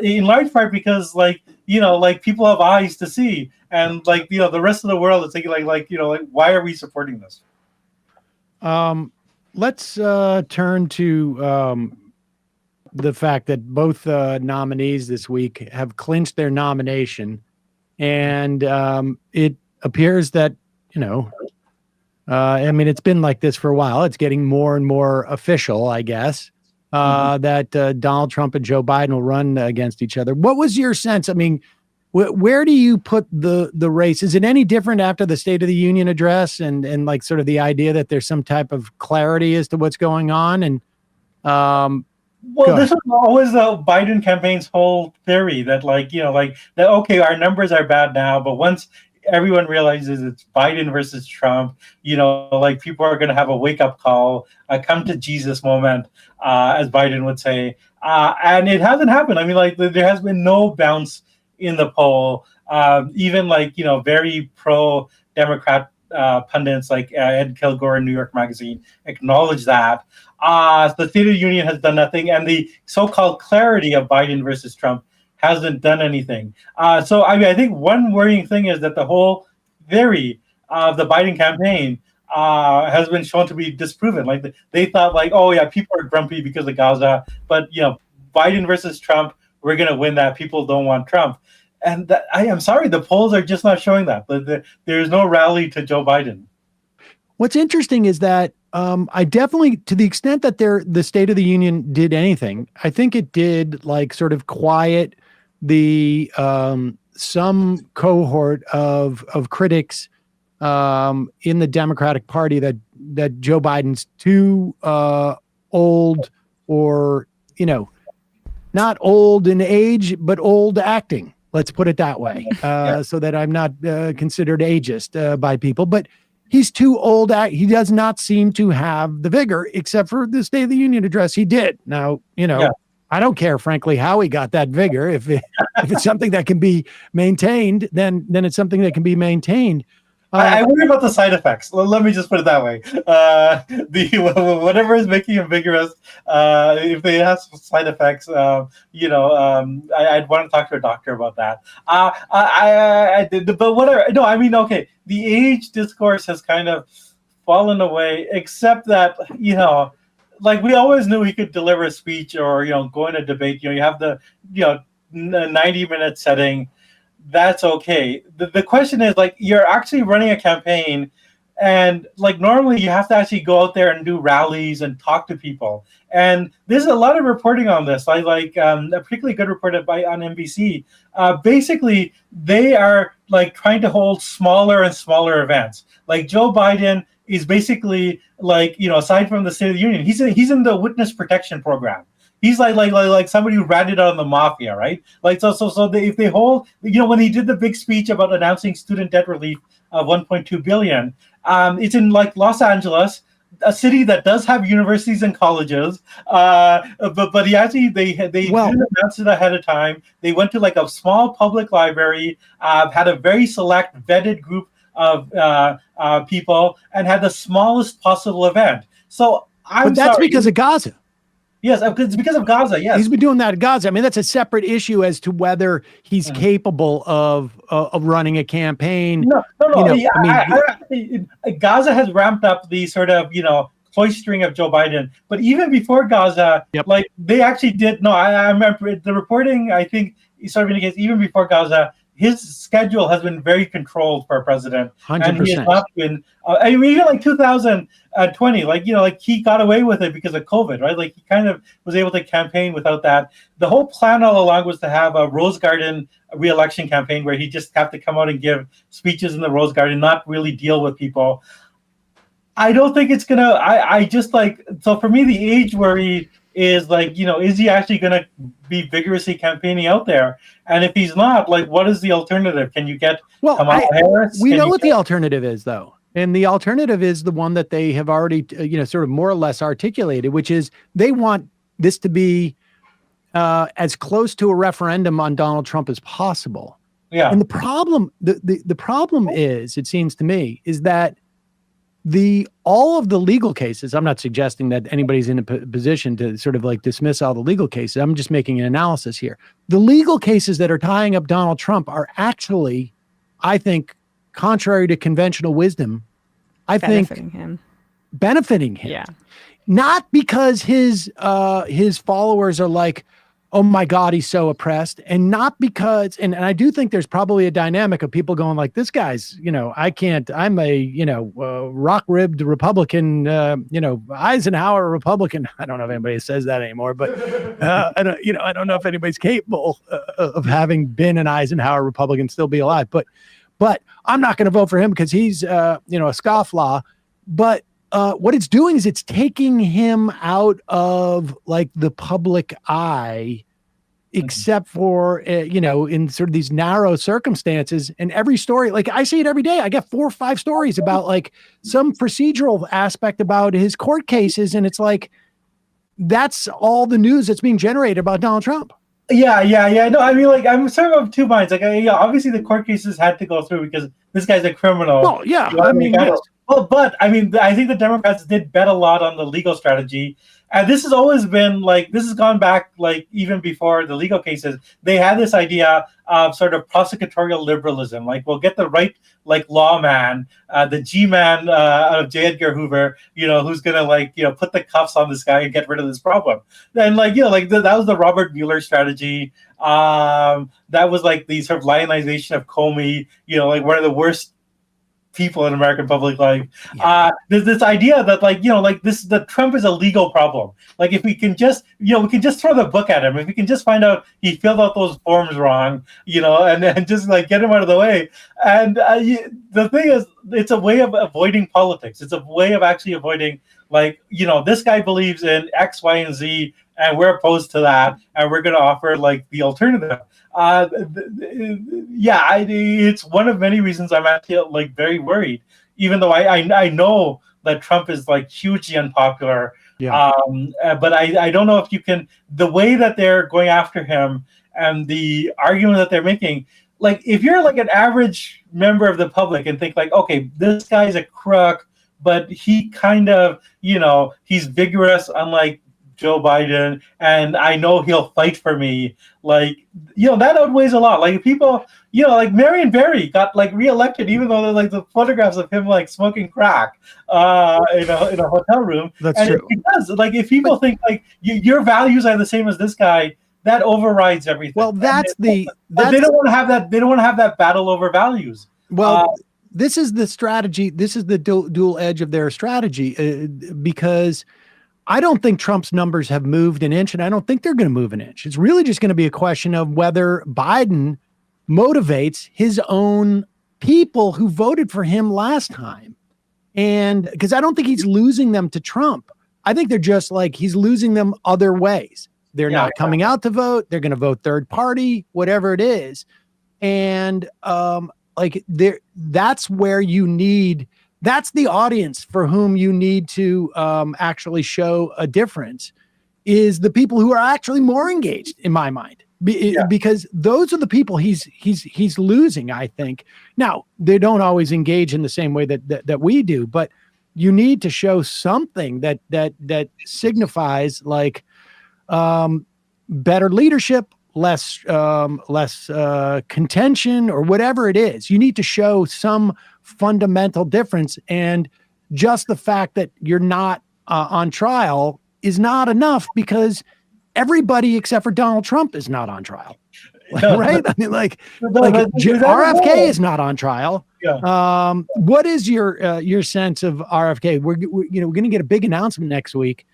In large part because, like, you know, like, people have eyes to see, and, like, you know, the rest of the world is thinking like, you know, like, why are we supporting this? Let's turn to the fact that both nominees this week have clinched their nomination, and it appears that, you know, I mean, it's been like this for a while. It's getting more and more official, I guess, that Donald Trump and Joe Biden will run against each other. What was your sense? I mean, where do you put the race? Is it any different after the State of the Union address and like sort of the idea that there's some type of clarity as to what's going on? And well, this was always the Biden campaign's whole theory that, like, you know, like that, okay, our numbers are bad now, but once everyone realizes it's Biden versus Trump. Like people are going to have a wake up call, a come to Jesus moment, as Biden would say. And it hasn't happened. I mean, like there has been no bounce in the poll. Even like, very pro Democrat pundits like Ed Kilgore in New York Magazine acknowledge that. The State of the Union has done nothing, and the so-called clarity of Biden versus Trump hasn't done anything. So I mean, I think one worrying thing is that the whole theory of the Biden campaign has been shown to be disproven. Like they thought, like, oh yeah, people are grumpy because of Gaza, but Biden versus Trump, we're gonna win that. People don't want Trump, and that, I am sorry, the polls are just not showing that. There's no rally to Joe Biden. What's interesting is that I definitely, to the extent that the State of the Union did anything, I think it did like sort of quiet the some cohort of critics in the Democratic Party that Joe Biden's too old, or not old in age but old acting. Let's put it that way, so that I'm not considered ageist by people. But he's too old. He does not seem to have the vigor, except for the State of the Union address. He did. Now, I don't care, frankly, how he got that vigor. If it's something that can be maintained, then it's something that can be maintained. I worry about the side effects. Let me just put it that way. Whatever is making him vigorous, if they have some side effects, I'd want to talk to a doctor about that. But whatever. No, I mean, okay. The age discourse has kind of fallen away, except that like we always knew he could deliver a speech or go in a debate. You have the 90-minute setting. That's okay. The question is, like, you're actually running a campaign, and like normally you have to actually go out there and do rallies and talk to people. And there's a lot of reporting on this. I like a particularly good report on NBC. Basically, they are like trying to hold smaller and smaller events. Like Joe Biden is basically like, aside from the State of the Union, he's in the witness protection program. He's like somebody who ratted out on the mafia, right? Like so if they hold, when he did the big speech about announcing student debt relief of 1.2 billion, it's in like Los Angeles, a city that does have universities and colleges, but he actually they didn't announce it ahead of time. They went to like a small public library, had a very select vetted group of people, and had the smallest possible event. So but that's because of Gaza. Yes, it's because of Gaza. Yes, he's been doing that at Gaza. I mean, that's a separate issue as to whether he's capable of running a campaign. No. Gaza has ramped up the sort of cloistering of Joe Biden, but even before Gaza, like they actually did. No, I remember the reporting. I think sort of indicates even before Gaza, his schedule has been very controlled for a president, 100%. And he has not been. I mean, even like 2020, like he got away with it because of COVID, right? Like he kind of was able to campaign without that. The whole plan all along was to have a Rose Garden re-election campaign where he just have to come out and give speeches in the Rose Garden, not really deal with people. I don't think it's gonna. I just like, so for me, the age worry is like, is he actually going to be vigorously campaigning out there? And if he's not, like, what is the alternative? Can you get Kamala Harris? We know what the alternative is, though. And the alternative is the one that they have already, sort of more or less articulated, which is they want this to be as close to a referendum on Donald Trump as possible. Yeah. And the problem, the problem is, it seems to me, is that all of the legal cases, I'm not suggesting that anybody's in a position to sort of like dismiss all the legal cases. I'm just making an analysis here. The legal cases that are tying up Donald Trump are actually, I think, contrary to conventional wisdom, benefiting him. Yeah. Not because his followers are like, oh my God, he's so oppressed. And not because, and I do think there's probably a dynamic of people going like, this guy's, I can't, I'm a, rock-ribbed Republican, Eisenhower Republican. I don't know if anybody says that anymore, but I don't know if anybody's capable of having been an Eisenhower Republican, still be alive. But I'm not going to vote for him because he's, a scofflaw. But what it's doing is it's taking him out of like the public eye except for, in sort of these narrow circumstances. And every story, like I see it every day. I get 4 or 5 stories about like some procedural aspect about his court cases. And it's like, that's all the news that's being generated about Donald Trump. Yeah. No, I mean, like, I'm sort of two minds. Like, obviously the court cases had to go through because this guy's a criminal. Well, yeah, I mean, yes. Well, but I mean, I think the Democrats did bet a lot on the legal strategy. And this has always been like, this has gone back like even before the legal cases. They had this idea of sort of prosecutorial liberalism. Like, we'll get the right like lawman, the G-man of J. Edgar Hoover, who's going to like, put the cuffs on this guy and get rid of this problem. And like, that was the Robert Mueller strategy. That was like the sort of lionization of Comey, like one of the worst people in American public life. There's this idea that that Trump is a legal problem. Like, if we can just, we can just throw the book at him. If we can just find out he filled out those forms wrong, and just like get him out of the way. And the thing is, it's a way of avoiding politics. It's a way of actually avoiding, like, this guy believes in X, Y, and Z, and we're opposed to that, and we're going to offer like the alternative. It's one of many reasons I'm actually like very worried, even though I know that Trump is like hugely unpopular. Yeah. But I don't know if you can, the way that they're going after him and the argument that they're making, like if you're like an average member of the public and think like, okay, this guy's a crook, but he kind of, he's vigorous, unlike Joe Biden, and I know he'll fight for me. Like, that outweighs a lot. Like, people, like Marion Barry got like reelected, even though there's like the photographs of him like smoking crack in a hotel room. That's true. Because like, if people think like your values are the same as this guy, that overrides everything. Well, they don't want to have that. They don't want to have that battle over values. Well, this is the strategy. This is the dual edge of their strategy, because I don't think Trump's numbers have moved an inch, and I don't think they're going to move an inch. It's really just going to be a question of whether Biden motivates his own people who voted for him last time. And because I don't think he's losing them to Trump. I think they're just like, he's losing them other ways. They're not coming out to vote. They're going to vote third party, whatever it is. And that's where you need, that's the audience for whom you need to actually show a difference, is the people who are actually more engaged, in my mind, because those are the people he's losing, I think. Now, they don't always engage in the same way that we do, but you need to show something that signifies like better leadership, less contention, or whatever it is. You need to show some fundamental difference, and just the fact that you're not on trial is not enough, because everybody except for Donald Trump is not on trial. Right? I mean, RFK is not on trial. Yeah. What is your sense of RFK? We're going to get a big announcement next week.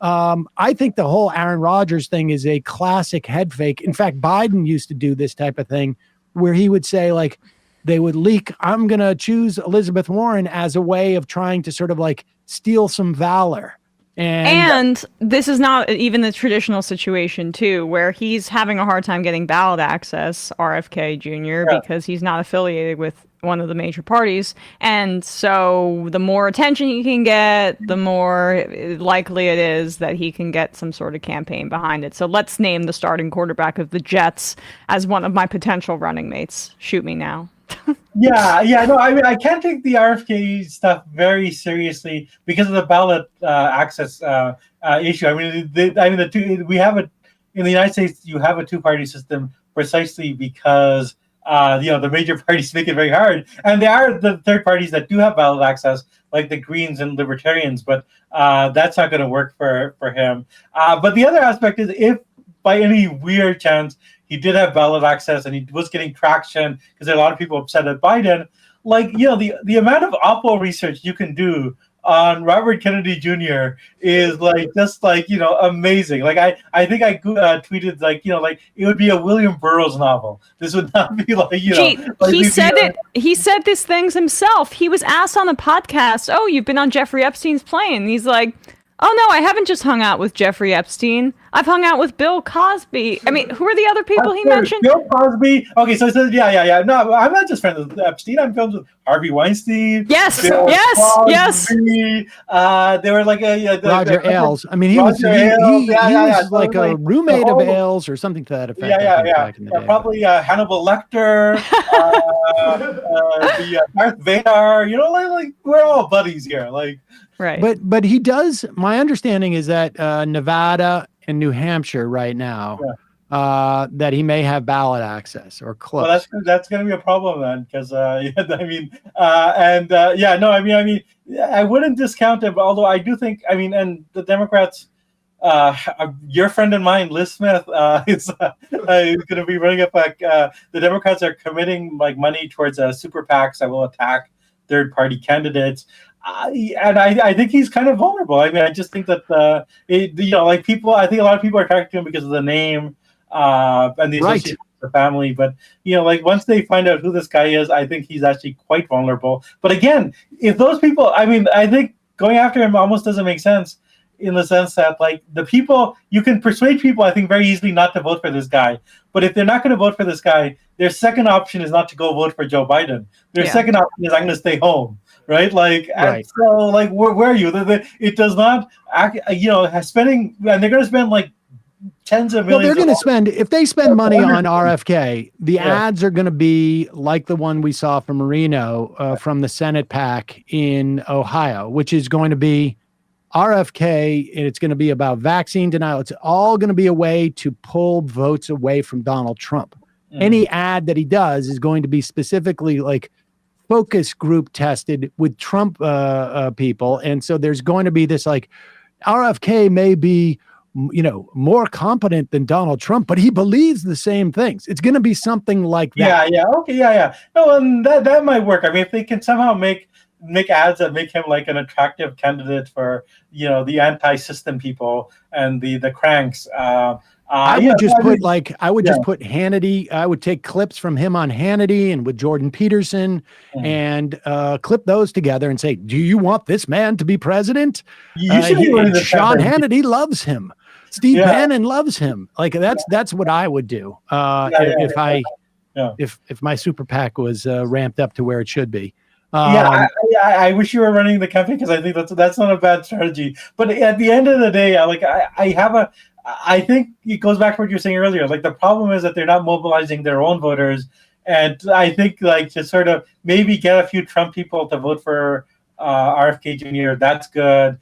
I think the whole Aaron Rodgers thing is a classic head fake. In fact, Biden used to do this type of thing where he would say, like, they would leak, I'm going to choose Elizabeth Warren, as a way of trying to sort of like steal some valor. And this is not even the traditional situation, too, where he's having a hard time getting ballot access, RFK Jr., because he's not affiliated with one of the major parties. And so the more attention he can get, the more likely it is that he can get some sort of campaign behind it. So let's name the starting quarterback of the Jets as one of my potential running mates. Shoot me now. No, I mean, I can't take the RFK stuff very seriously because of the ballot access issue. I mean, we have in the United States, you have a two-party system precisely because the major parties make it very hard, and there are the third parties that do have ballot access, like the Greens and Libertarians, but that's not going to work for him. But the other aspect is, if by any weird chance he did have ballot access and he was getting traction, because there are a lot of people upset at Biden, like, the amount of Oppo research you can do on Robert Kennedy Jr. is like just like amazing. Like I think I tweeted like it would be a William Burroughs novel. This would not be like he said it. He said these things himself. He was asked on a podcast, "Oh, you've been on Jeffrey Epstein's plane." And he's like, "Oh no, I haven't just hung out with Jeffrey Epstein. I've hung out with Bill Cosby. I mean, who are the other people he mentioned? Bill Cosby. Okay, so it says, yeah. No, I'm not just friends with Epstein. I'm friends with Harvey Weinstein. Yes, Bill yes. Cosby. They were like Roger Ailes. I mean, he was like a roommate of Ailes or something to that effect. Back in the day. Probably Hannibal Lecter, the Darth Vader. You know, like we're all buddies here. Like, right. But he does. My understanding is that Nevada and New Hampshire right now, that he may have ballot access or close. Well, that's going to be a problem then, because I wouldn't discount it. But although I do think, and the Democrats, your friend and mine, Liz Smith, is going to be running up. The Democrats are committing like money towards super PACs that will attack third-party candidates. And I think he's kind of vulnerable. I mean, I just think that like people. I think a lot of people are attracted to him because of the name and the association with the family. But like once they find out who this guy is, I think he's actually quite vulnerable. But again, if those people, I think going after him almost doesn't make sense in the sense that like the people, you can persuade people, I think, very easily not to vote for this guy. But if they're not going to vote for this guy, their second option is not to go vote for Joe Biden. Their second option is I'm going to stay home. Right, and so like where are you? It does not act, spending, and they're going to spend like tens of millions. Well, they're going to spend, if they spend money on RFK, the ads are going to be like the one we saw from Marino from the Senate PAC in Ohio, which is going to be RFK, and it's going to be about vaccine denial. It's all going to be a way to pull votes away from Donald Trump. Any ad that he does is going to be specifically like focus group tested with Trump people. And so there's going to be this like RFK may be, more competent than Donald Trump, but he believes the same things. It's going to be something like that. Yeah. No, and that might work. I mean, if they can somehow make ads that make him like an attractive candidate for, the anti-system people and the cranks, I would just put Hannity. I would take clips from him on Hannity and with Jordan Peterson and clip those together and say, do you want this man to be president? Sean Hannity loves him. Steve Bannon loves him. Like that's what I would do if my super PAC was ramped up to where it should be. I wish you were running the campaign because I think that's not a bad strategy. But at the end of the day, I think it goes back to what you were saying earlier. Like the problem is that they're not mobilizing their own voters, and I think like to sort of maybe get a few Trump people to vote for RFK Jr. That's good.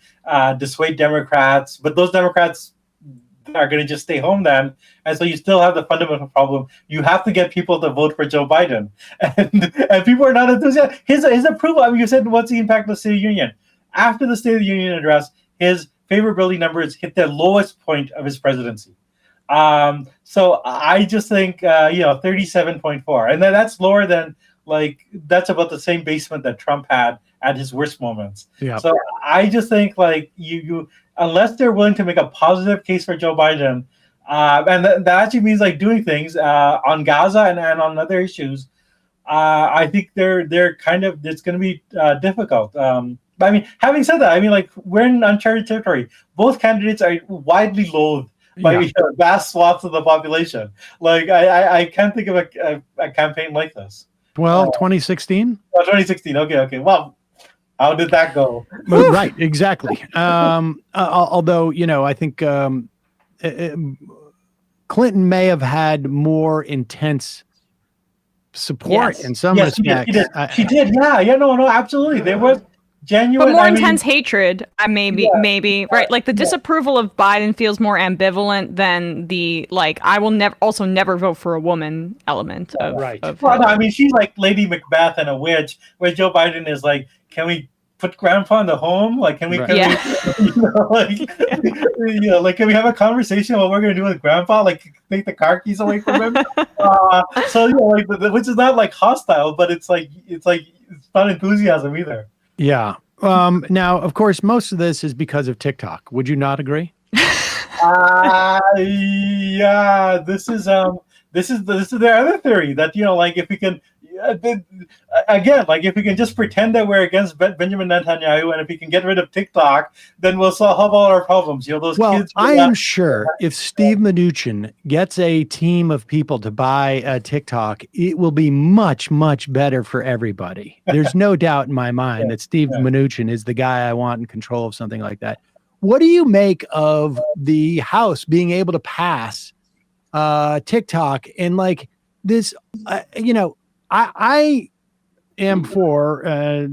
Dissuade Democrats, but those Democrats are going to just stay home then, and so you still have the fundamental problem. You have to get people to vote for Joe Biden, and people are not enthusiastic. His approval. I mean, you said what's the impact of the State of the Union? After the State of the Union address, his favorability numbers hit their lowest point of his presidency. So I just think 37.4, and then that's lower than that's about the same basement that Trump had at his worst moments. Yeah. So I just think like you unless they're willing to make a positive case for Joe Biden, and that actually means like doing things on Gaza and on other issues. I think they're kind of, it's going to be difficult. But I mean, having said that, I mean, like we're in uncharted territory. Both candidates are widely loathed by vast swaths of the population. Like I can't think of a campaign like this. Well, 2016. Oh, 2016. Okay. Well, how did that go? Right, exactly. Although I think Clinton may have had more intense support in some respects. She did. Yeah. No, absolutely. There was genuine, but more intense hatred. Maybe right. Like the disapproval of Biden feels more ambivalent than the I will never vote for a woman element of right. Well, no, I mean she's like Lady Macbeth and a witch, where Joe Biden is like, can we put Grandpa in the home? Like, can we can we have a conversation about what we're gonna do with Grandpa? Like, take the car keys away from him. Which is not like hostile, but it's not enthusiasm either. Yeah. Now, of course, most of this is because of TikTok. Would you not agree? Yeah. This is the other theory that if we can, again, like if we can just pretend that we're against Benjamin Netanyahu, and if we can get rid of TikTok, then we'll solve all our problems. Those kids. I am sure if Steve Mnuchin gets a team of people to buy TikTok, it will be much, much better for everybody. There's no doubt in my mind that Steve Mnuchin is the guy I want in control of something like that. What do you make of the House being able to pass TikTok and like this? I am for I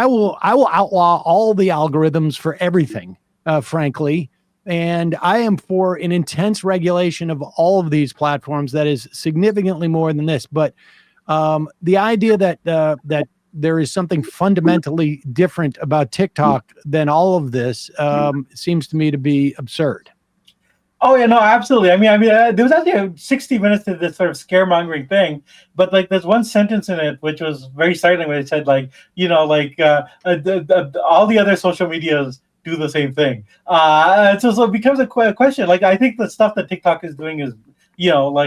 will outlaw all the algorithms for everything, frankly, and I am for an intense regulation of all of these platforms that is significantly more than this. But the idea that there is something fundamentally different about TikTok than all of this seems to me to be absurd. Oh yeah, no, absolutely. I mean, there was actually 60 minutes to this sort of scaremongering thing, but like there's one sentence in it which was very startling, where it said all the other social medias do the same thing. So it becomes a question. Like I think the stuff that TikTok is doing is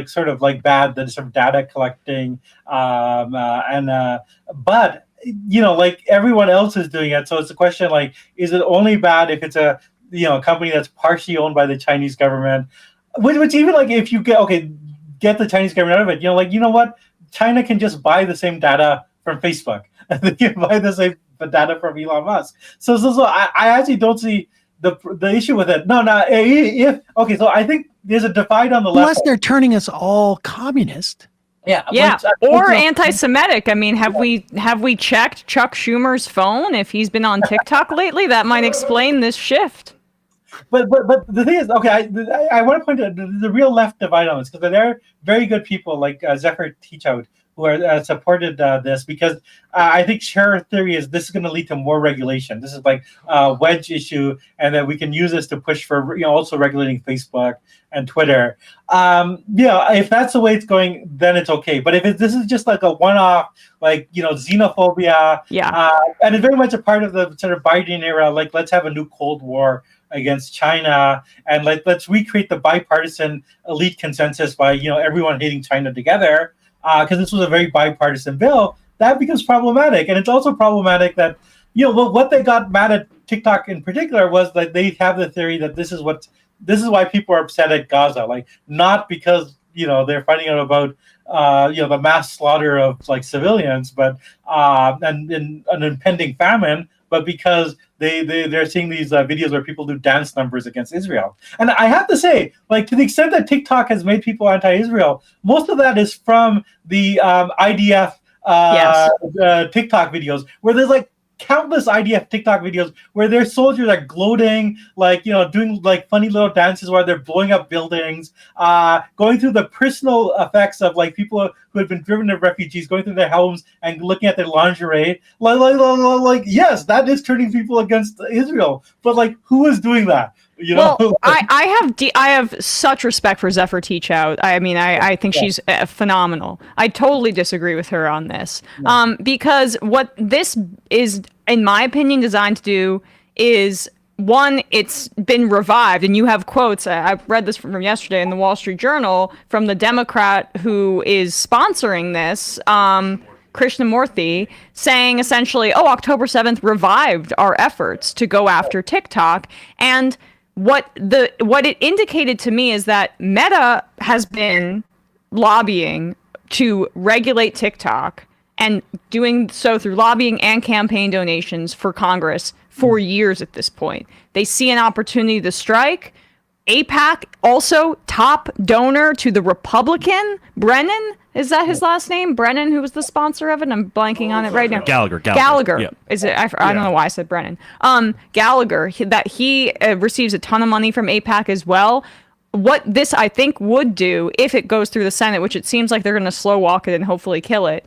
sort of like bad, the sort of data collecting, but like everyone else is doing it. So it's a question like, is it only bad if it's a company that's partially owned by the Chinese government? Which even like if you get the Chinese government out of it, what? China can just buy the same data from Facebook. They can buy the same data from Elon Musk. So I actually don't see the issue with it. So I think there's a divide on the left. Unless they're turning us all communist. Yeah, or anti-Semitic. I mean, have we checked Chuck Schumer's phone if he's been on TikTok lately? That might explain this shift. But the thing is, I want to point out the real left divide on this, because there are very good people like Zephyr Teachout who are supported this, because I think her theory is this is going to lead to more regulation. This is like a wedge issue, and that we can use this to push for also regulating Facebook and Twitter. If that's the way it's going, then it's okay. But if this is just like a one-off, xenophobia, and it's very much a part of the sort of Biden era, like let's have a new Cold War against China, and let's recreate the bipartisan elite consensus by everyone hating China together, because this was a very bipartisan bill. That becomes problematic. And it's also problematic that what they got mad at TikTok in particular was that they have the theory that this is why people are upset at Gaza, like not because they're finding out about the mass slaughter of like civilians, but and an impending famine, but because they're seeing these videos where people do dance numbers against Israel. And I have to say, like, to the extent that TikTok has made people anti-Israel, most of that is from the IDF TikTok videos, where there's like countless IDF TikTok videos where their soldiers are gloating, doing like funny little dances while they're blowing up buildings, going through the personal effects of like people who have been driven to refugees, going through their homes and looking at their lingerie. Yes, that is turning people against Israel. But like, who is doing that? Well, I have such respect for Zephyr Teachout. I mean, I think she's phenomenal. I totally disagree with her on this, because what this is, in my opinion, designed to do is, one, it's been revived, and you have quotes. I read this from yesterday in the Wall Street Journal from the Democrat who is sponsoring this, Krishnamurthy, saying essentially, October 7th revived our efforts to go after TikTok. And what it indicated to me is that Meta has been lobbying to regulate TikTok, and doing so through lobbying and campaign donations for Congress for years at this point. They see an opportunity to strike. AIPAC, also top donor to the Republican, Brennan, is that his last name? Brennan, who was the sponsor of it? I'm blanking on it right now. Gallagher. Yep. Is it? I don't know why I said Brennan. Gallagher, he receives a ton of money from AIPAC as well. What this, I think, would do, if it goes through the Senate, which it seems like they're going to slow walk it and hopefully kill it,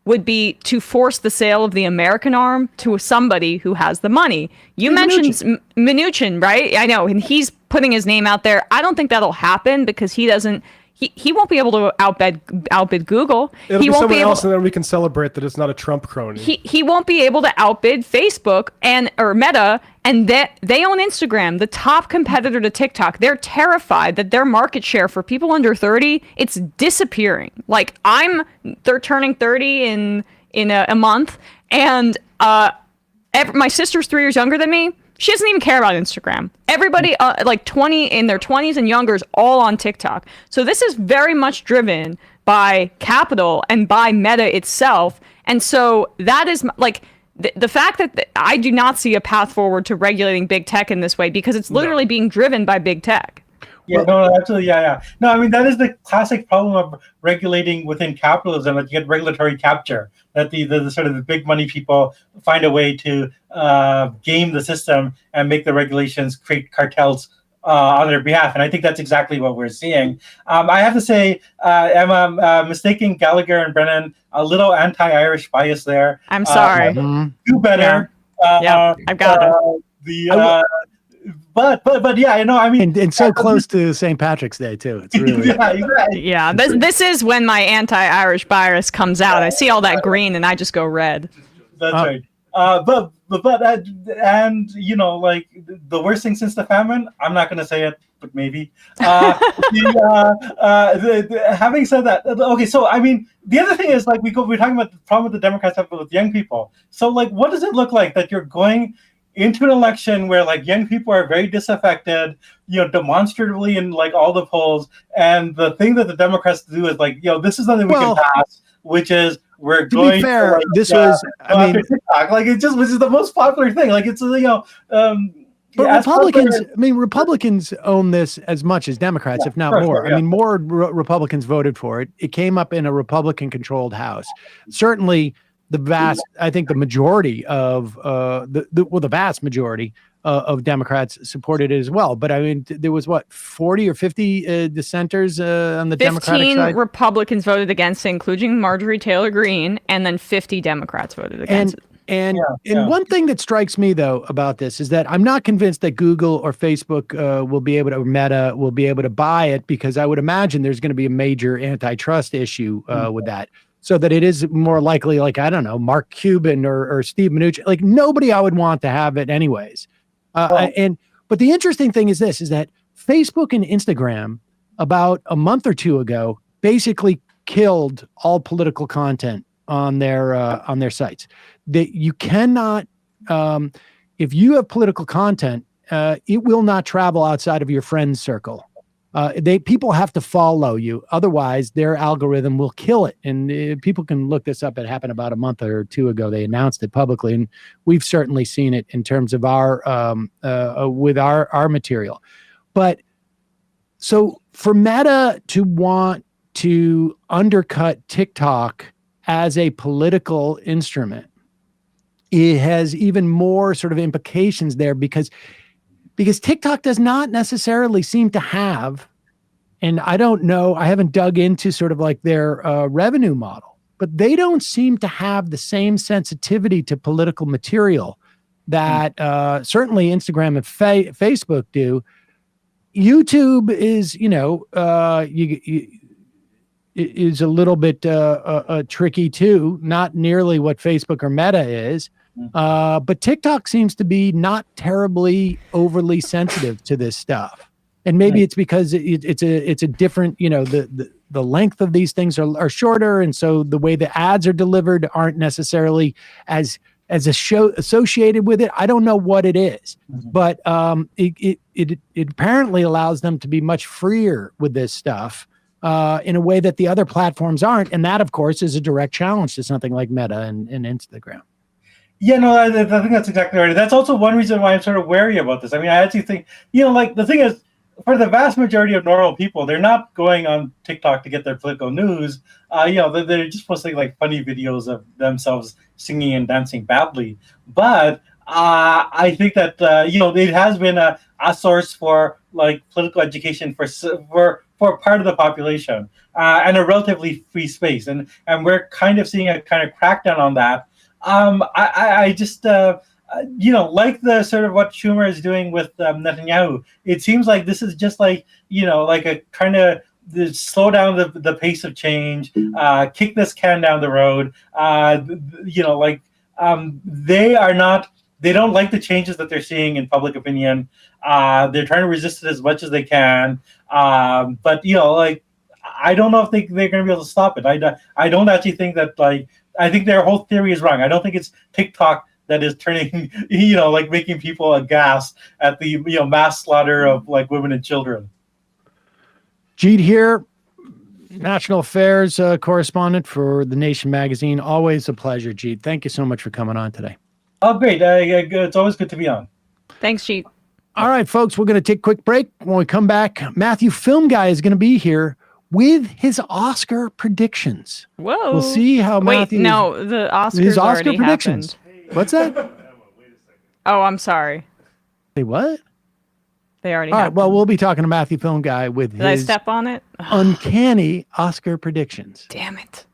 would be to force the sale of the American arm to somebody who has the money. You mentioned Mnuchin, right? I know, and he's putting his name out there. I don't think that'll happen, because he doesn't he won't be able to outbid Google. It'll He be won't someone be able. else, and then we can celebrate that it's not a Trump crony. He won't be able to outbid Facebook or Meta, and they own Instagram, the top competitor to TikTok. They're terrified that their market share for people under 30, it's disappearing. Like they're turning 30 in a month, and my sister's 3 years younger than me. She doesn't even care about Instagram. Everybody like 20 in their 20s and younger is all on TikTok. So this is very much driven by capital and by Meta itself. And so that is like the fact that I do not see a path forward to regulating big tech in this way, because it's literally being driven by big tech. Yeah, no, absolutely. Yeah. No, I mean, that is the classic problem of regulating within capitalism, that you get regulatory capture, that the sort of the big money people find a way to game the system and make the regulations create cartels on their behalf. And I think that's exactly what we're seeing. I have to say, I'm mistaking Gallagher and Brennan, a little anti-Irish bias there. I'm sorry. Do better. Yeah, I've got it. But yeah, you know, I mean, and so close to St. Patrick's Day too. It's really yeah, exactly. Yeah, this is when my anti-Irish bias comes out. I see all that green and I just go red. That's right. But and you know, like the worst thing since the famine, I'm not going to say it, but maybe. Having said that, okay. So I mean, the other thing is, like, we're talking about the problem with the Democrats have with young people. So like, what does it look like that you're going into an election where like young people are very disaffected, you know, demonstratively in like all the polls, and the thing that the Democrats do is like, you know, this is something we can pass, which is we're going. To be fair, to, like, this was, I mean, TikTok. Like it just, which is the most popular thing. Like it's, you know, but Republicans own this as much as Democrats, if not more. I mean, more Republicans voted for it. It came up in a Republican-controlled House. Certainly, I think the majority of the vast majority of Democrats supported it as well. But I mean, there was 40 or 50 dissenters on the Democratic side. 15 Republicans voted against it, including Marjorie Taylor Greene, and then 50 Democrats voted against it. And one thing that strikes me though about this is that I'm not convinced that Google or Facebook will be able to, or Meta will be able to buy it, because I would imagine there's going to be a major antitrust issue with that. So that it is more likely, like, I don't know, Mark Cuban or Steve Mnuchin, like nobody I would want to have it anyways. But the interesting thing is this, is that Facebook and Instagram about a month or two ago basically killed all political content on their sites. That you cannot, if you have political content, it will not travel outside of your friends circle. People have to follow you, otherwise their algorithm will kill it. And people can look this up. It happened about a month or two ago. They announced it publicly, and we've certainly seen it in terms of our with our material. But so for Meta to want to undercut TikTok as a political instrument, it has even more sort of implications there, because TikTok does not necessarily seem to have, and I don't know, I haven't dug into sort of like their revenue model, but they don't seem to have the same sensitivity to political material that certainly Instagram and Facebook do. YouTube is, you know, is a little bit tricky too, not nearly what Facebook or Meta is. But TikTok seems to be not terribly overly sensitive to this stuff. And maybe it's because it's a different, you know, the length of these things are shorter. And so the way the ads are delivered aren't necessarily as a show associated with it. I don't know what it is, but it apparently allows them to be much freer with this stuff in a way that the other platforms aren't. And that, of course, is a direct challenge to something like Meta and Instagram. Yeah, no, I think that's exactly right. That's also one reason why I'm sort of wary about this. I mean, I actually think, you know, like the thing is, for the vast majority of normal people, they're not going on TikTok to get their political news. You know, they're just posting like funny videos of themselves singing and dancing badly. But I think that, you know, it has been a source for like political education for part of the population and a relatively free space. And we're kind of seeing a kind of crackdown on that. I just, you know, like the sort of what Schumer is doing with Netanyahu, it seems like this is just like, you know, like a kind of slow down the pace of change, kick this can down the road. They don't like the changes that they're seeing in public opinion. They're trying to resist it as much as they can. But I don't know if they're going to be able to stop it. I don't actually think that, I think their whole theory is wrong. I don't think it's TikTok that is turning, making people aghast at the, mass slaughter of women and children. Jeet Heer, national affairs correspondent for The Nation magazine. Always a pleasure, Jeet. Thank you so much for coming on today. Oh, great. It's always good to be on. Thanks, Jeet. All right, folks, we're going to take a quick break. When we come back, Matthew Film Guy is going to be here with his Oscar predictions. Whoa. We'll see how Matthew... No, the Oscars his Oscar already predictions. happened. What's that? Oh, I'm sorry. Say what? They already All right, happened. well, we'll be talking to Matthew Film Guy with Did I his step on it? uncanny Oscar predictions. Damn it.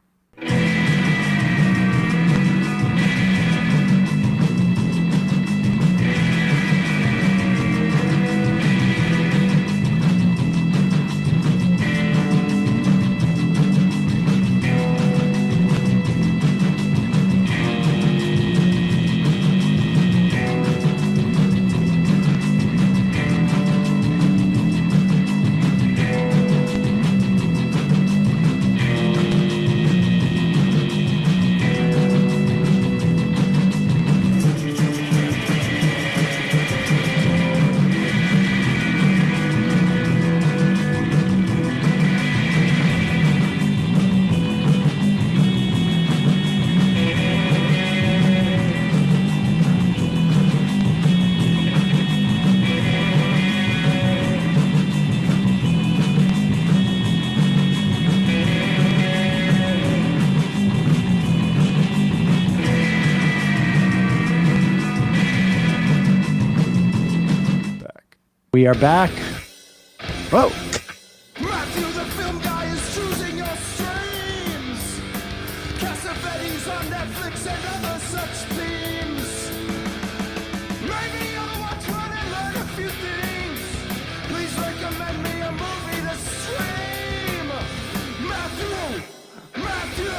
We are back. Whoa. Matthew the Film Guy is choosing your streams. Cassavetes on Netflix and other such themes. Maybe I'll watch one and learn a few things. Please recommend me a movie to stream. Matthew,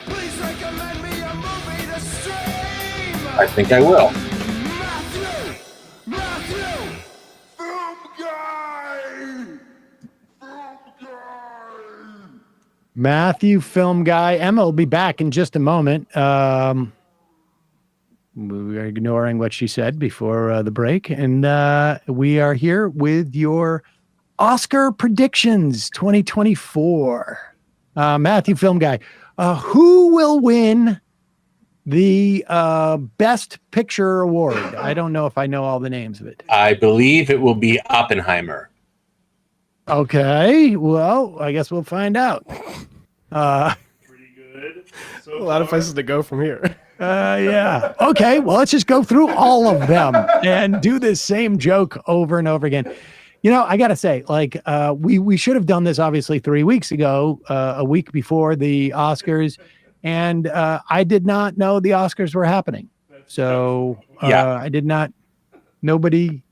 please recommend me a movie to stream. I think I will. Matthew Film Guy. Emma will be back in just a moment. We are ignoring what she said before the break. And we are here with your Oscar predictions 2024. Matthew Film Guy. Who will win the Best Picture Award? I don't know if I know all the names of it. I believe it will be Oppenheimer. Okay, well, I guess we'll find out. Pretty good. So a lot of places to go from here. Yeah. Okay, well, let's just go through all of them and do this same joke over and over again. I got to say, we should have done this obviously 3 weeks ago, a week before the Oscars, and I did not know the Oscars were happening. So I did not. Nobody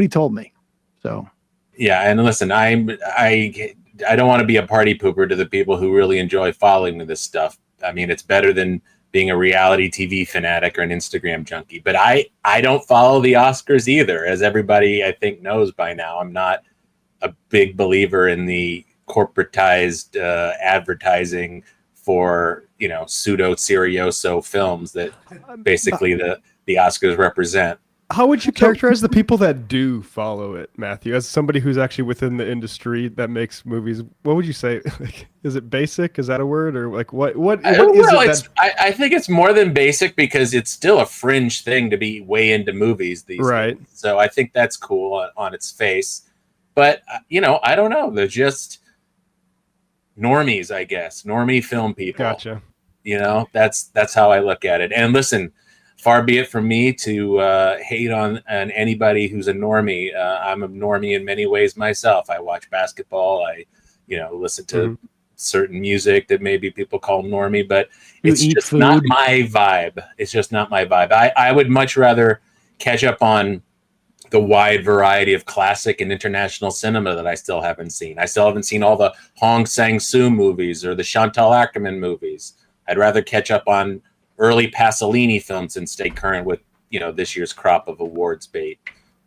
told me. So. Yeah, and listen, I don't want to be a party pooper to the people who really enjoy following this stuff. I mean, it's better than being a reality TV fanatic or an Instagram junkie. But I don't follow the Oscars either, as everybody I think knows by now. I'm not a big believer in the corporatized advertising for pseudo serioso films that basically the Oscars represent. How would you characterize the people that do follow it, Matthew? As somebody who's actually within the industry that makes movies, what would you say? Is it basic? Is that a word? Or what is it? I think it's more than basic because it's still a fringe thing to be way into movies these days. So I think that's cool on its face. But, I don't know. They're just normies, I guess. Normie film people. Gotcha. That's how I look at it. And listen, far be it from me to hate on anybody who's a normie. I'm a normie in many ways myself. I watch basketball. I, listen to certain music that maybe people call normie, but it's just not my vibe. It's just not my vibe. I would much rather catch up on the wide variety of classic and international cinema that I still haven't seen. I still haven't seen all the Hong Sang-soo movies or the Chantal Akerman movies. I'd rather catch up on early Pasolini films and stay current with, this year's crop of awards bait.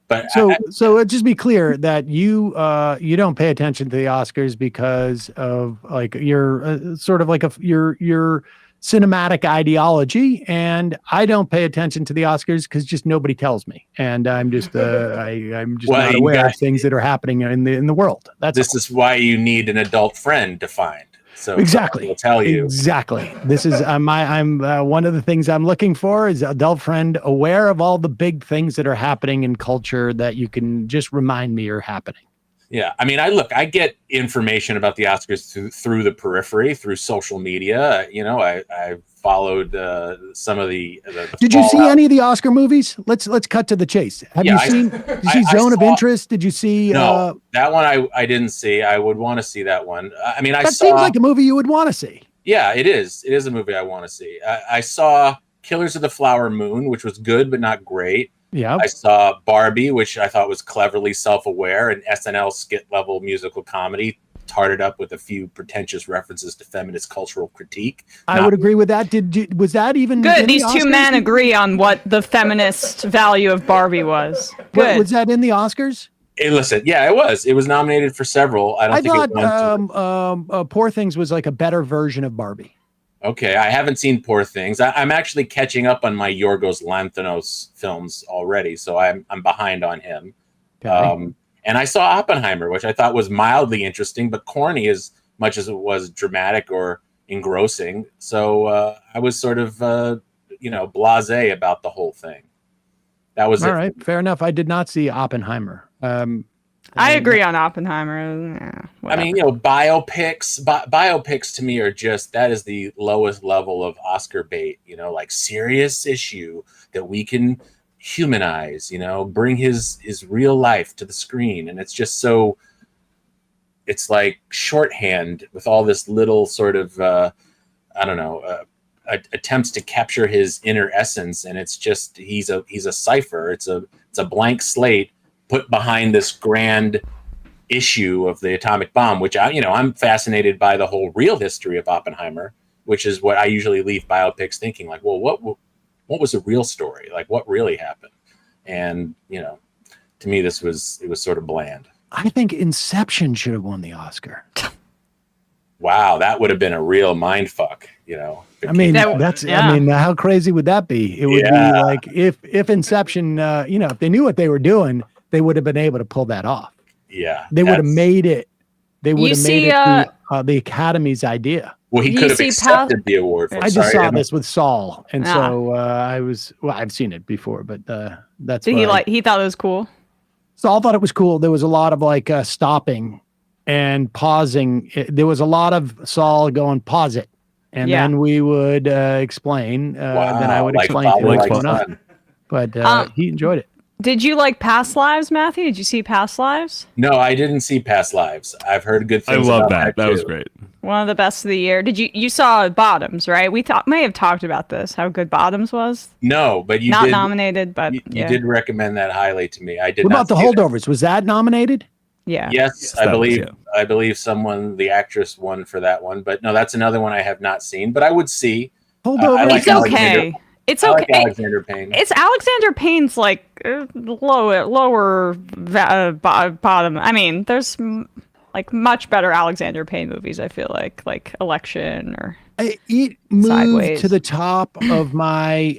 But so just be clear that you don't pay attention to the Oscars because of like your sort of like your cinematic ideology, and I don't pay attention to the Oscars because just nobody tells me, and I'm just I'm just not aware of things that are happening in the world. This is why you need an adult friend to find. So exactly, will tell you exactly. This is I'm one of the things I'm looking for is adult friend aware of all the big things that are happening in culture that you can just remind me are happening. Yeah, I mean, I get information about the Oscars through the periphery, through social media. I followed some of the Did you see any of the Oscar movies? Let's cut to the chase. Did you see Zone of Interest? Did you see? No, that one I didn't see. I would want to see that one. I mean, that seems like a movie you would want to see. Yeah, it is. It is a movie I want to see. I saw Killers of the Flower Moon, which was good but not great. Yeah, I saw Barbie, which I thought was cleverly self-aware, an SNL skit-level musical comedy, tarted up with a few pretentious references to feminist cultural critique. I would agree with that. Was that even good? These two men agree on what the feminist value of Barbie was. Good. Was that in the Oscars? Hey, listen, yeah, it was. It was nominated for several. I thought Poor Things was like a better version of Barbie. Okay, I haven't seen Poor Things. I'm actually catching up on my Yorgos Lanthimos films already, so I'm behind on him. Okay. And I saw Oppenheimer, which I thought was mildly interesting, but corny as much as it was dramatic or engrossing. So I was sort of, blasé about the whole thing. That was all right. Fair enough. I did not see Oppenheimer. I agree on Oppenheimer. I mean, biopics to me are that is the lowest level of Oscar bait, like serious issue that we can humanize, bring his real life to the screen. And it's just so, it's like shorthand with all this little sort of, attempts to capture his inner essence. And it's just, he's a cipher. It's a blank slate put behind this grand issue of the atomic bomb, which I'm fascinated by the whole real history of Oppenheimer, which is what I usually leave biopics thinking, like, well, what was the real story? Like, what really happened? And to me, it was sort of bland. I think Inception should have won the Oscar. Wow, that would have been a real mind fuck. I mean, how crazy would that be? It would be like if Inception, if they knew what they were doing, they would have been able to pull that off. Yeah. They would have made it. They would have made it the Academy's idea. Well, he could have accepted the award. I just saw this with Saul. And so I've seen it before, but that's he thought it was cool. Saul thought it was cool. There was a lot of stopping and pausing. There was a lot of Saul going, pause it. And then we would explain. Then I would explain to him what's going on. But he enjoyed it. Did you like Past Lives, Matthew? Did you see Past Lives? No, I didn't see Past Lives. I've heard good things. I love about that. That was great. One of the best of the year. Did you saw Bottoms, right? We may have talked about this, how good Bottoms was. No, but you not did, nominated, but you did recommend that highly to me. I did. What not about The Holdovers? Was that nominated? Yeah. Yes, I believe. I believe the actress won for that one. But no, that's another one I have not seen. But I would see. Holdovers. It's okay. It's okay. Like Alexander Payne. It's Alexander Payne's lower bottom. I mean, there's much better Alexander Payne movies. I feel like Election or it moved Sideways to the top of my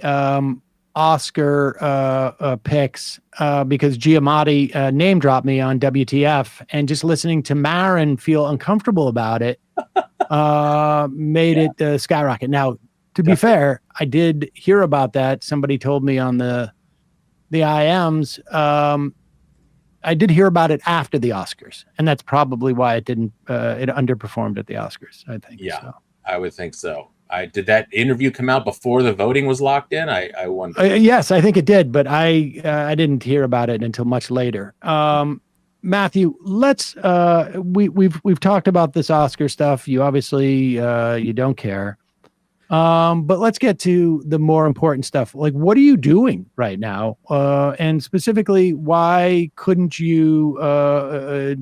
Oscar picks because Giamatti name dropped me on WTF, and just listening to Marin feel uncomfortable about it made it skyrocket. Now, to be fair, I did hear about that. Somebody told me on the IMs. I did hear about it after the Oscars, and that's probably why it didn't. It underperformed at the Oscars, I think. Yeah, so. I would think so. Did that interview come out before the voting was locked in? I wonder. Yes, I think it did, but I didn't hear about it until much later. Matthew, let's we've talked about this Oscar stuff. You obviously you don't care. But let's get to the more important stuff. Like, what are you doing right now? And specifically, why couldn't you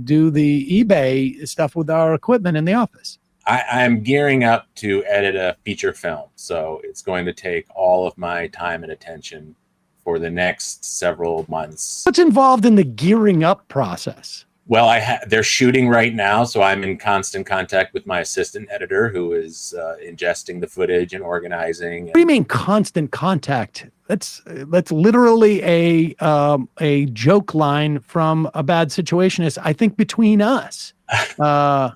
do the eBay stuff with our equipment in the office? I'm gearing up to edit a feature film, so it's going to take all of my time and attention for the next several months. What's involved in the gearing up process? Well, they're shooting right now, so I'm in constant contact with my assistant editor, who is ingesting the footage and organizing. What do you mean constant contact? That's literally a joke line from A Bad Situationist, I think, between us. I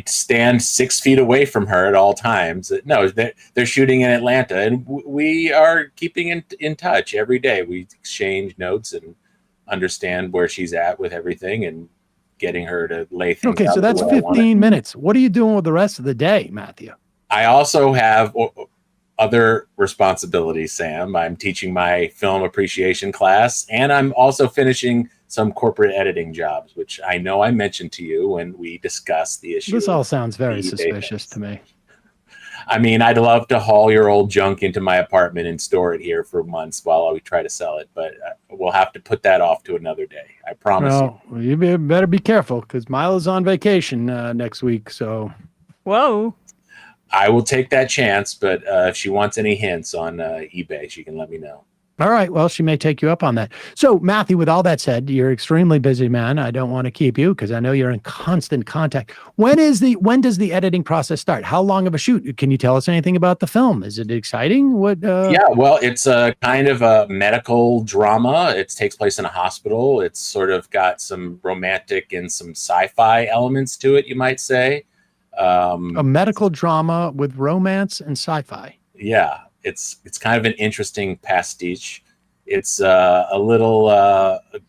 stand 6 feet away from her at all times. No, they're shooting in Atlanta, and we are keeping in touch every day. We exchange notes and understand where she's at with everything and getting her to lay things out. Okay, so that's 15 minutes. What are you doing with the rest of the day, Matthew? I also have other responsibilities, Sam. I'm teaching my film appreciation class, and I'm also finishing some corporate editing jobs, which I know I mentioned to you when we discussed the issue. This all sounds very suspicious to me. I mean, I'd love to haul your old junk into my apartment and store it here for months while we try to sell it, but we'll have to put that off to another day. I promise you. Well, you better be careful because Mila's on vacation next week. So, whoa. I will take that chance, but if she wants any hints on eBay, she can let me know. All right. Well, she may take you up on that. So, Matthew, with all that said, you're extremely busy, man. I don't want to keep you because I know you're in constant contact. When does the editing process start? How long of a shoot? Can you tell us anything about the film? Is it exciting? Yeah, well, it's a kind of a medical drama. It takes place in a hospital. It's sort of got some romantic and some sci-fi elements to it, you might say. A medical drama with romance and sci-fi. Yeah. It's kind of an interesting pastiche. It's a little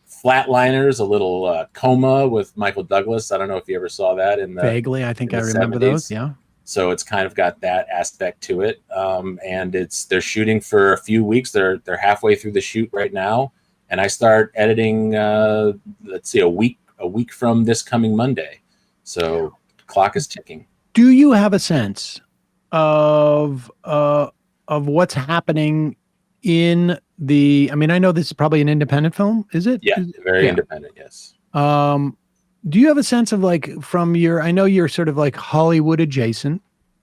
Flatliners, a little Coma with Michael Douglas. I don't know if you ever saw that in the vaguely. I think I remember 70s. Those. Yeah. So it's kind of got that aspect to it. And they're shooting for a few weeks. They're halfway through the shoot right now, and I start editing. Let's see, a week from this coming Monday. So the clock is ticking. Do you have a sense of what's happening in the, I mean, I know this is probably an independent film, is it? Yeah, very independent, yes. Do you have a sense of like from your, I know you're sort of like Hollywood adjacent.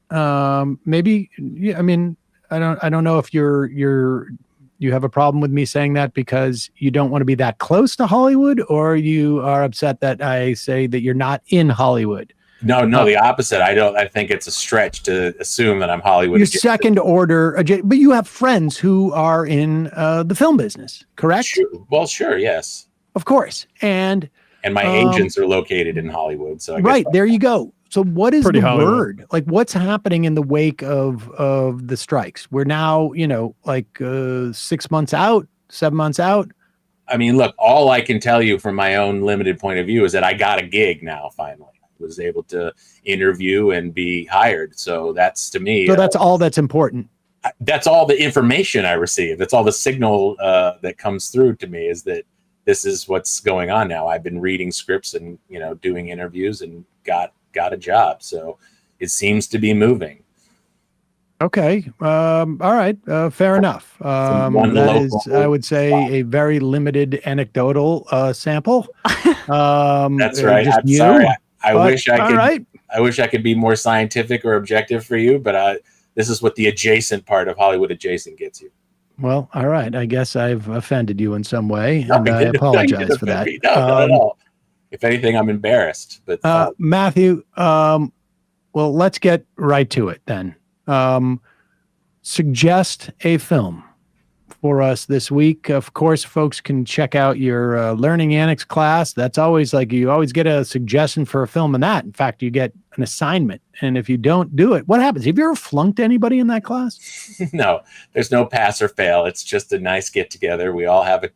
Maybe, yeah, I mean, I don't know if you have a problem with me saying that because you don't want to be that close to Hollywood, or you are upset that I say that you're not in Hollywood. No, the opposite. I think it's a stretch to assume that I'm Hollywood. You're second order, but you have friends who are in the film business, correct? Sure. Well, sure, yes. Of course. And my agents are located in Hollywood. So I right, there you go. So what is the Hollywood word? Like what's happening in the wake of the strikes? We're now, 6 months out, 7 months out. I mean, look, all I can tell you from my own limited point of view is that I got a gig now, finally. Was able to interview and be hired. So that's, to me, so that's all that's important. That's all the information I receive. That's all the signal that comes through to me, is that this is what's going on now. I've been reading scripts and, doing interviews and got a job. So it seems to be moving. Okay. All right. Fair enough. That is, I would say, a very limited anecdotal sample. That's right. I'm sorry. I wish I could be more scientific or objective for you, but this is what the adjacent part of Hollywood adjacent gets you. Well, all right. I guess I've offended you in some way, and I apologize for that. No, not at all. If anything, I'm embarrassed. But Matthew, well, let's get right to it then. Suggest a film for us this week. Of course, folks can check out your Learning Annex class. That's always like, you always get a suggestion for a film in that. In fact, you get an assignment. And if you don't do it, what happens? Have you ever flunked anybody in that class? No, there's no pass or fail. It's just a nice get together. We all have a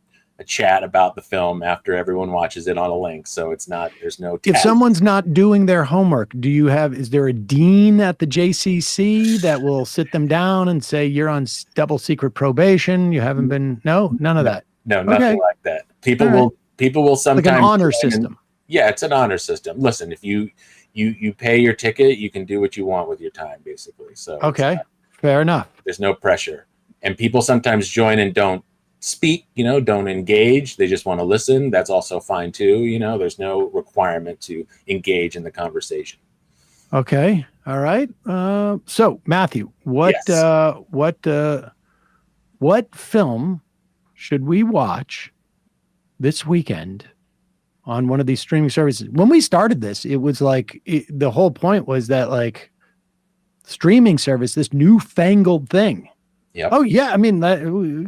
chat about the film after everyone watches it on a link. So there's no test. If someone's not doing their homework, is there a dean at the JCC that will sit them down and say, you're on double secret probation? You haven't been, none of that. No, nothing like that. People will sometimes, like an honor system. Yeah, it's an honor system. Listen, if you you pay your ticket, you can do what you want with your time, basically. So Okay, fair enough. there's no pressure. And people sometimes join and don't speak, don't engage. They just want to listen. That's also fine too. There's no requirement to engage in the conversation. Okay, all right. So Matthew, what film should we watch this weekend on one of these streaming services? When we started this, it was like the whole point was that like streaming service, this newfangled thing. Yep. Oh yeah, I mean,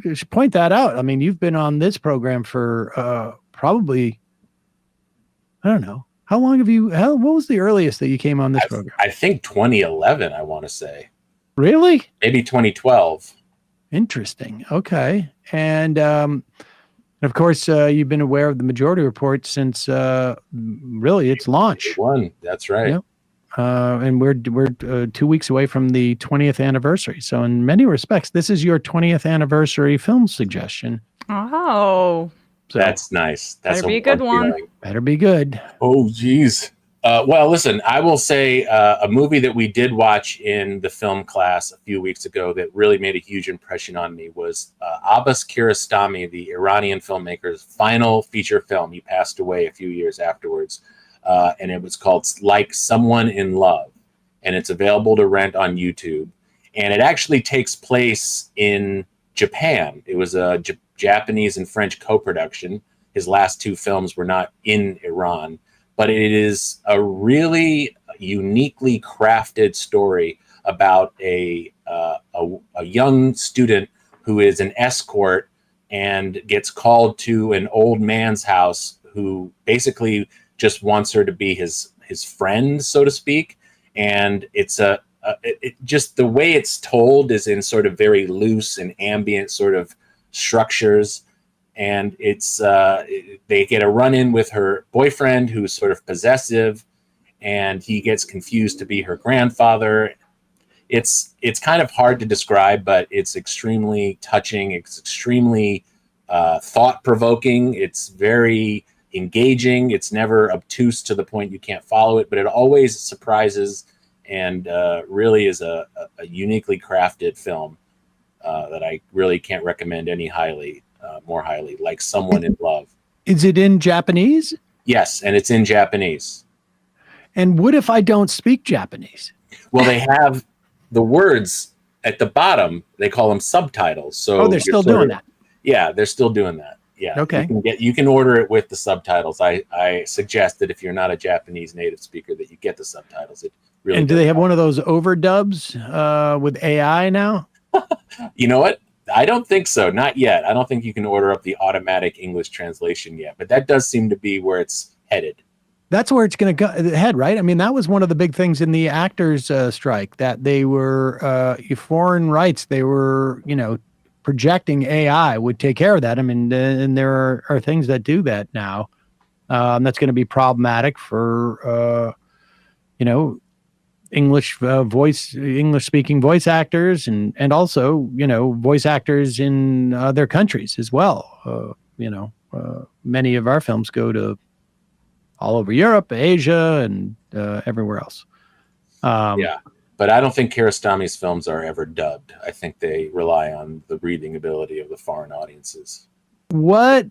we should point that out. I mean, you've been on this program for probably, I don't know, how long have you? What was the earliest that you came on this program? I think 2011. I want to say. Really? Maybe 2012. Interesting. Okay, and of course, you've been aware of the Majority Report since really its launch. That's right. Yep. And we're 2 weeks away from the 20th anniversary. So in many respects, this is your 20th anniversary film suggestion. Oh, So That's nice. That's better be a good one. feeling. better be good. Oh, geez. Well, listen, I will say a movie that we did watch in the film class a few weeks ago that really made a huge impression on me was Abbas Kiarostami, the Iranian filmmaker's final feature film. He passed away a few years afterwards, and it was called Like Someone in Love, and it's available to rent on YouTube. And it actually takes place in Japan. It was a Japanese and French co-production. His last two films were not in Iran. But it is a really uniquely crafted story about a young student who is an escort and gets called to an old man's house who basically just wants her to be his friend, so to speak. And it's just the way it's told is in sort of very loose and ambient sort of structures. And it's they get a run-in with her boyfriend who's sort of possessive, and he gets confused to be her grandfather. It's kind of hard to describe, but it's extremely touching. It's extremely thought-provoking. It's very engaging. It's never obtuse to the point you can't follow it, but it always surprises and really is a uniquely crafted film that I really can't recommend any more highly, Like Someone in Love. Is it in Japanese? Yes, and it's in Japanese. And what if I don't speak Japanese? Well, they have the words at the bottom. They call them subtitles. So They're still doing that. Yeah, they're still doing that. Yeah. Okay. You can order it with the subtitles. I suggest that if you're not a Japanese native speaker, that you get the subtitles. It really. And do they have one of those overdubs with AI now? You know what? I don't think so. Not yet. I don't think you can order up the automatic English translation yet, but that does seem to be where it's headed. That's where it's going to head, right? I mean, that was one of the big things in the actors strike, that they were foreign rights. They were, projecting AI would take care of that. I mean, and there are things that do that now. That's going to be problematic for, English speaking voice actors and also, voice actors in other countries as well. Many of our films go to all over Europe, Asia, and everywhere else. Yeah, but I don't think Kiarostami's films are ever dubbed. I think they rely on the reading ability of the foreign audiences. What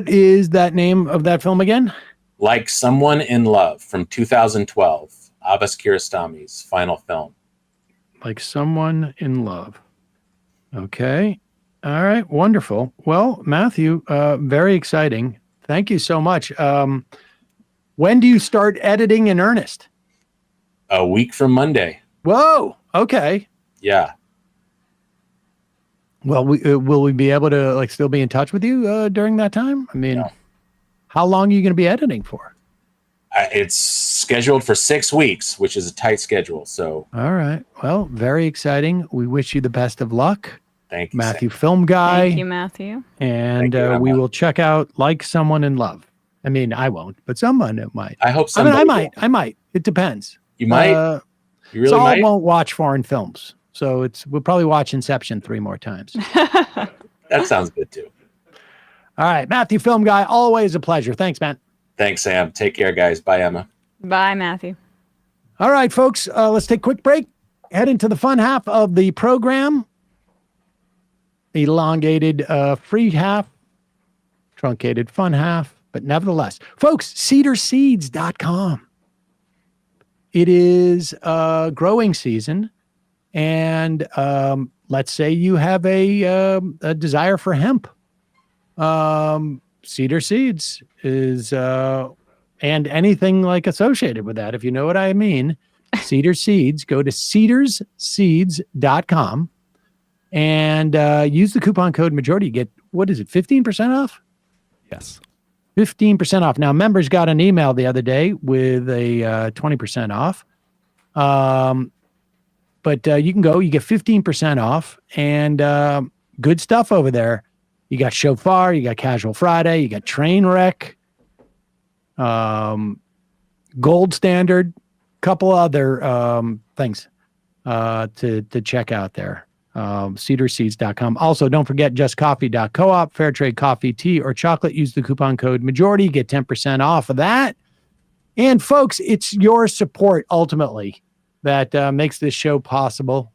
is that name of that film again? Like Someone in Love from 2012. Abbas Kiarostami's final film. Like Someone in Love. Okay. All right. Wonderful. Well, Matthew, very exciting. Thank you so much. When do you start editing in earnest? A week from Monday. Whoa. Okay. Yeah. Well, will we be able to still be in touch with you during that time? I mean, How long are you going to be editing for? It's scheduled for 6 weeks, which is a tight schedule. So, all right. Well, very exciting. We wish you the best of luck. Thank you, Matthew, film guy. Thank you, Matthew. And we will check out Like Someone in Love. I mean, I won't, but someone might. I hope somebody I might. It depends. You might. You really Saul might. won't watch foreign films, so we'll probably watch Inception 3 more times. That sounds good too. All right, Matthew, film guy. Always a pleasure. Thanks, man. Thanks, Sam. Take care, guys. Bye, Emma. Bye, Matthew. All right, folks, let's take a quick break. Head into the fun half of the program. Elongated free half, truncated fun half, but nevertheless, folks, cedarseeds.com. It is growing season, and let's say you have a desire for hemp. Cedar Seeds is, and anything like associated with that, if you know what I mean. Cedar Seeds, go to cedarsseeds.com and use the coupon code majority. You get, what is it, 15% off? Yes. 15% off. Now, members got an email the other day with a 20% off. But you can go, you get 15% off, and good stuff over there. You got Shofar, you got Casual Friday, you got Trainwreck, Gold Standard, couple other things to check out there. Cedarseeds.com. Also, don't forget justcoffee.coop, fair trade coffee, tea, or chocolate. Use the coupon code majority, get 10% off of that. And folks, it's your support ultimately that makes this show possible.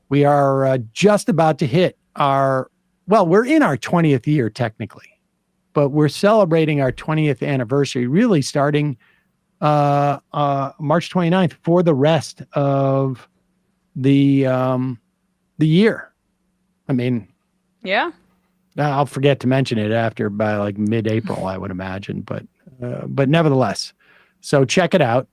We are just about to hit we're in our 20th year technically, but we're celebrating our 20th anniversary really starting March 29th for the rest of the year. I mean, yeah, I'll forget to mention it after by like mid-April, I would imagine, but nevertheless, so check it out.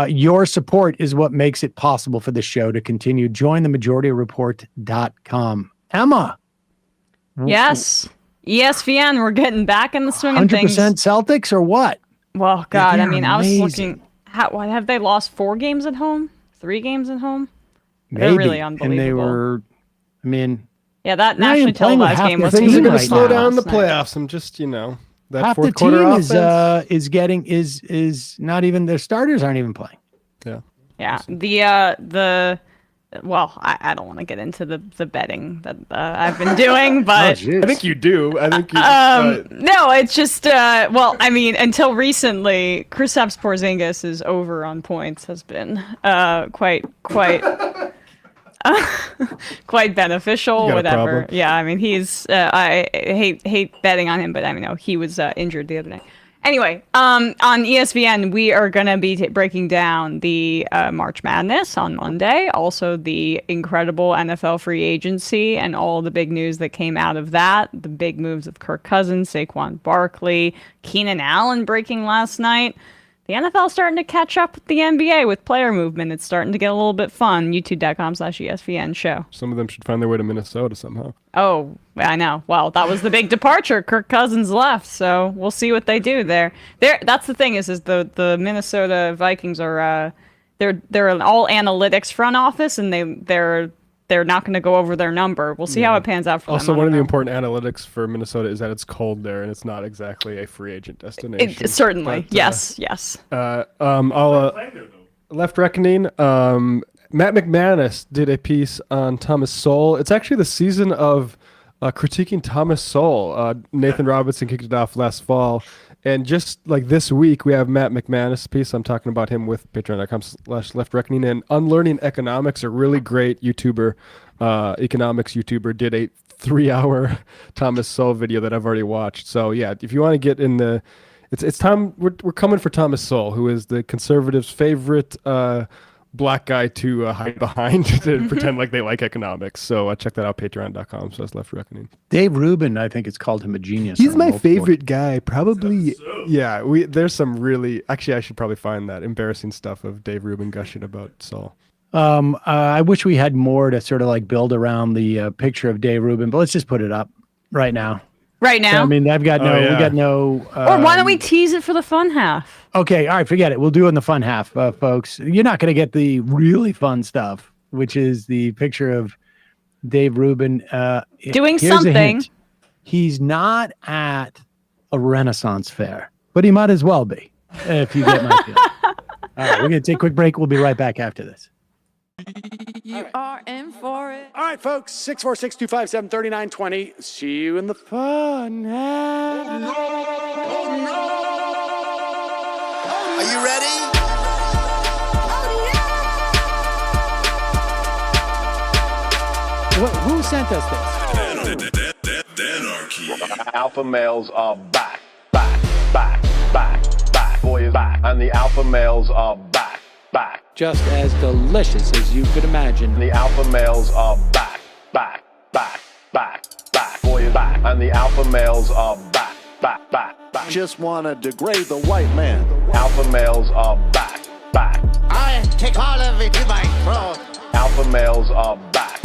Your support is what makes it possible for the show to continue. Join the majority.report.com. Emma. Yes. ESPN, we're getting back in the swing of 100% things. Celtics or what? Well, God, They're I mean, I was amazing. looking. What have they lost? 4 games at home? 3 games at home? Maybe. They're really unbelievable. And they were, I mean, yeah, that they're not even nationally playing with televised half game their was team Things are going right to slow now. down the last night. playoffs. I'm just, that half the fourth quarter team offense. is not even, their starters aren't even playing. Yeah. Yeah, I don't want to get into the betting that I've been doing, but I think you do. I think you. no, it's just I mean, until recently, Kristaps Porzingis' over on points has been quite quite beneficial. You got a Whatever. problem. Yeah, I mean, he's I hate betting on him, but I mean, no, he was injured the other night. Anyway, on ESPN, we are going to be breaking down the March Madness on Monday, also the incredible NFL free agency and all the big news that came out of that, the big moves of Kirk Cousins, Saquon Barkley, Keenan Allen breaking last night. The NFL starting to catch up with the NBA with player movement. It's starting to get a little bit fun. YouTube.com/ESPN show. Some of them should find their way to Minnesota somehow. Oh, I know. Well, that was the big departure. Kirk Cousins left, so we'll see what they do there. That's the thing is the Minnesota Vikings are they're an all analytics front office, and they're not going to go over their number. We'll see how it pans out for them. Also, one of the important analytics for Minnesota is that it's cold there, and it's not exactly a free agent destination. Certainly, But, yes. Left Reckoning. Matt McManus did a piece on Thomas Sowell. It's actually the season of critiquing Thomas Sowell. Nathan Robinson kicked it off last fall. And just like this week, we have Matt McManus' piece. I'm talking about him with patreon.com/Left Reckoning. And Unlearning Economics, a really great YouTuber, economics YouTuber, did a 3-hour Thomas Sowell video that I've already watched. So yeah, if you want to get in the, it's time. We're coming for Thomas Sowell, who is the conservatives' favorite black guy to hide behind to pretend like they like economics. So check that out, patreon.com/Left Reckoning. Dave Rubin, I think it's called him a genius. He's on my multiple- favorite guy, probably. Yeah, there's some really, actually I should probably find that embarrassing stuff of Dave Rubin gushing about Saul. I wish we had more to sort of like build around the picture of Dave Rubin, but let's just put it up right now. Right now? So, I mean, I've got no, we got no. Or why don't we tease it for the fun half? Okay, all right, forget it. We'll do it in the fun half, folks. You're not going to get the really fun stuff, which is the picture of Dave Rubin doing here's a something. hint. He's not at a Renaissance fair, but he might as well be, if you get my feeling. All right, we're going to take a quick break. We'll be right back after this. You are in for it. All right, folks, 646-257-3920. See you in the fun half. ready? Who sent us this? Alpha males are back. Boys back. And the alpha males are back. Just as delicious as you could imagine. The alpha males are back. Boys back. And the alpha males are back. Just want to degrade the white man. Alpha males are back. I take all of it in my throat. Alpha males are back.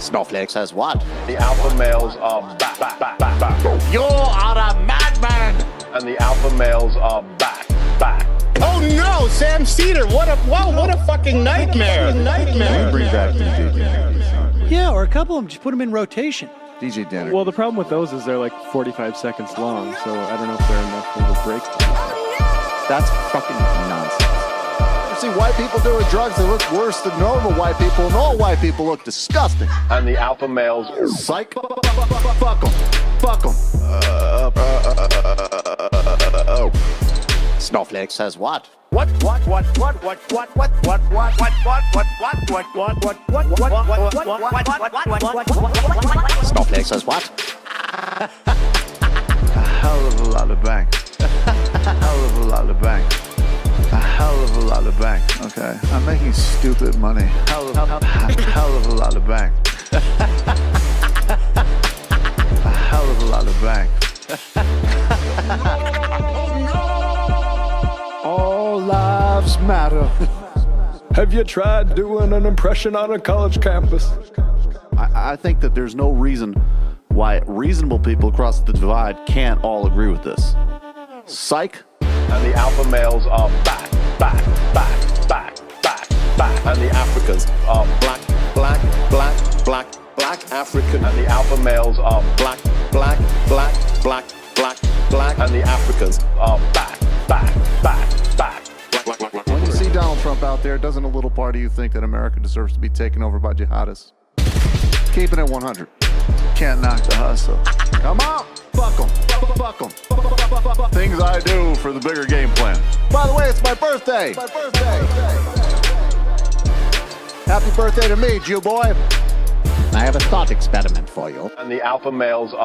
Snowflake says what? The alpha males are back. You are a madman. And the alpha males are back. Oh no, Sam Seder! What a fucking nightmare! Bring back DJ Danner. Yeah, or a couple of them. Just put them in rotation. DJ Danner. Well, the problem with those is they're like 45 seconds long, so I don't know if they're enough of a break. That's fucking nonsense. See white people doing drugs, they look worse than normal white people, and all white people look disgusting. And the alpha males. Psych. Fuck them. Oh. Snowflake says what? Snowflake says what? A hell of a lot of bank. A hell of a lot of bank. A hell of a lot of bank. Okay, I'm making stupid money. Hell of a lot of bank. A hell of a lot of bank. All lives matter. Have you tried doing an impression on a college campus? I think that there's no reason why reasonable people across the divide can't all agree with this. Psych. And the alpha males are back. And the Africans are black African. And the alpha males are black. And the Africans are back. When you see Donald Trump out there, doesn't a little part of you think that America deserves to be taken over by jihadists? Keeping it 100. Can't knock the hustle. Come on! Fuck 'em. Things I do for the bigger game plan. By the way, it's my birthday! Happy birthday to me, Jew boy! I have a thought experiment for you. And the alpha males are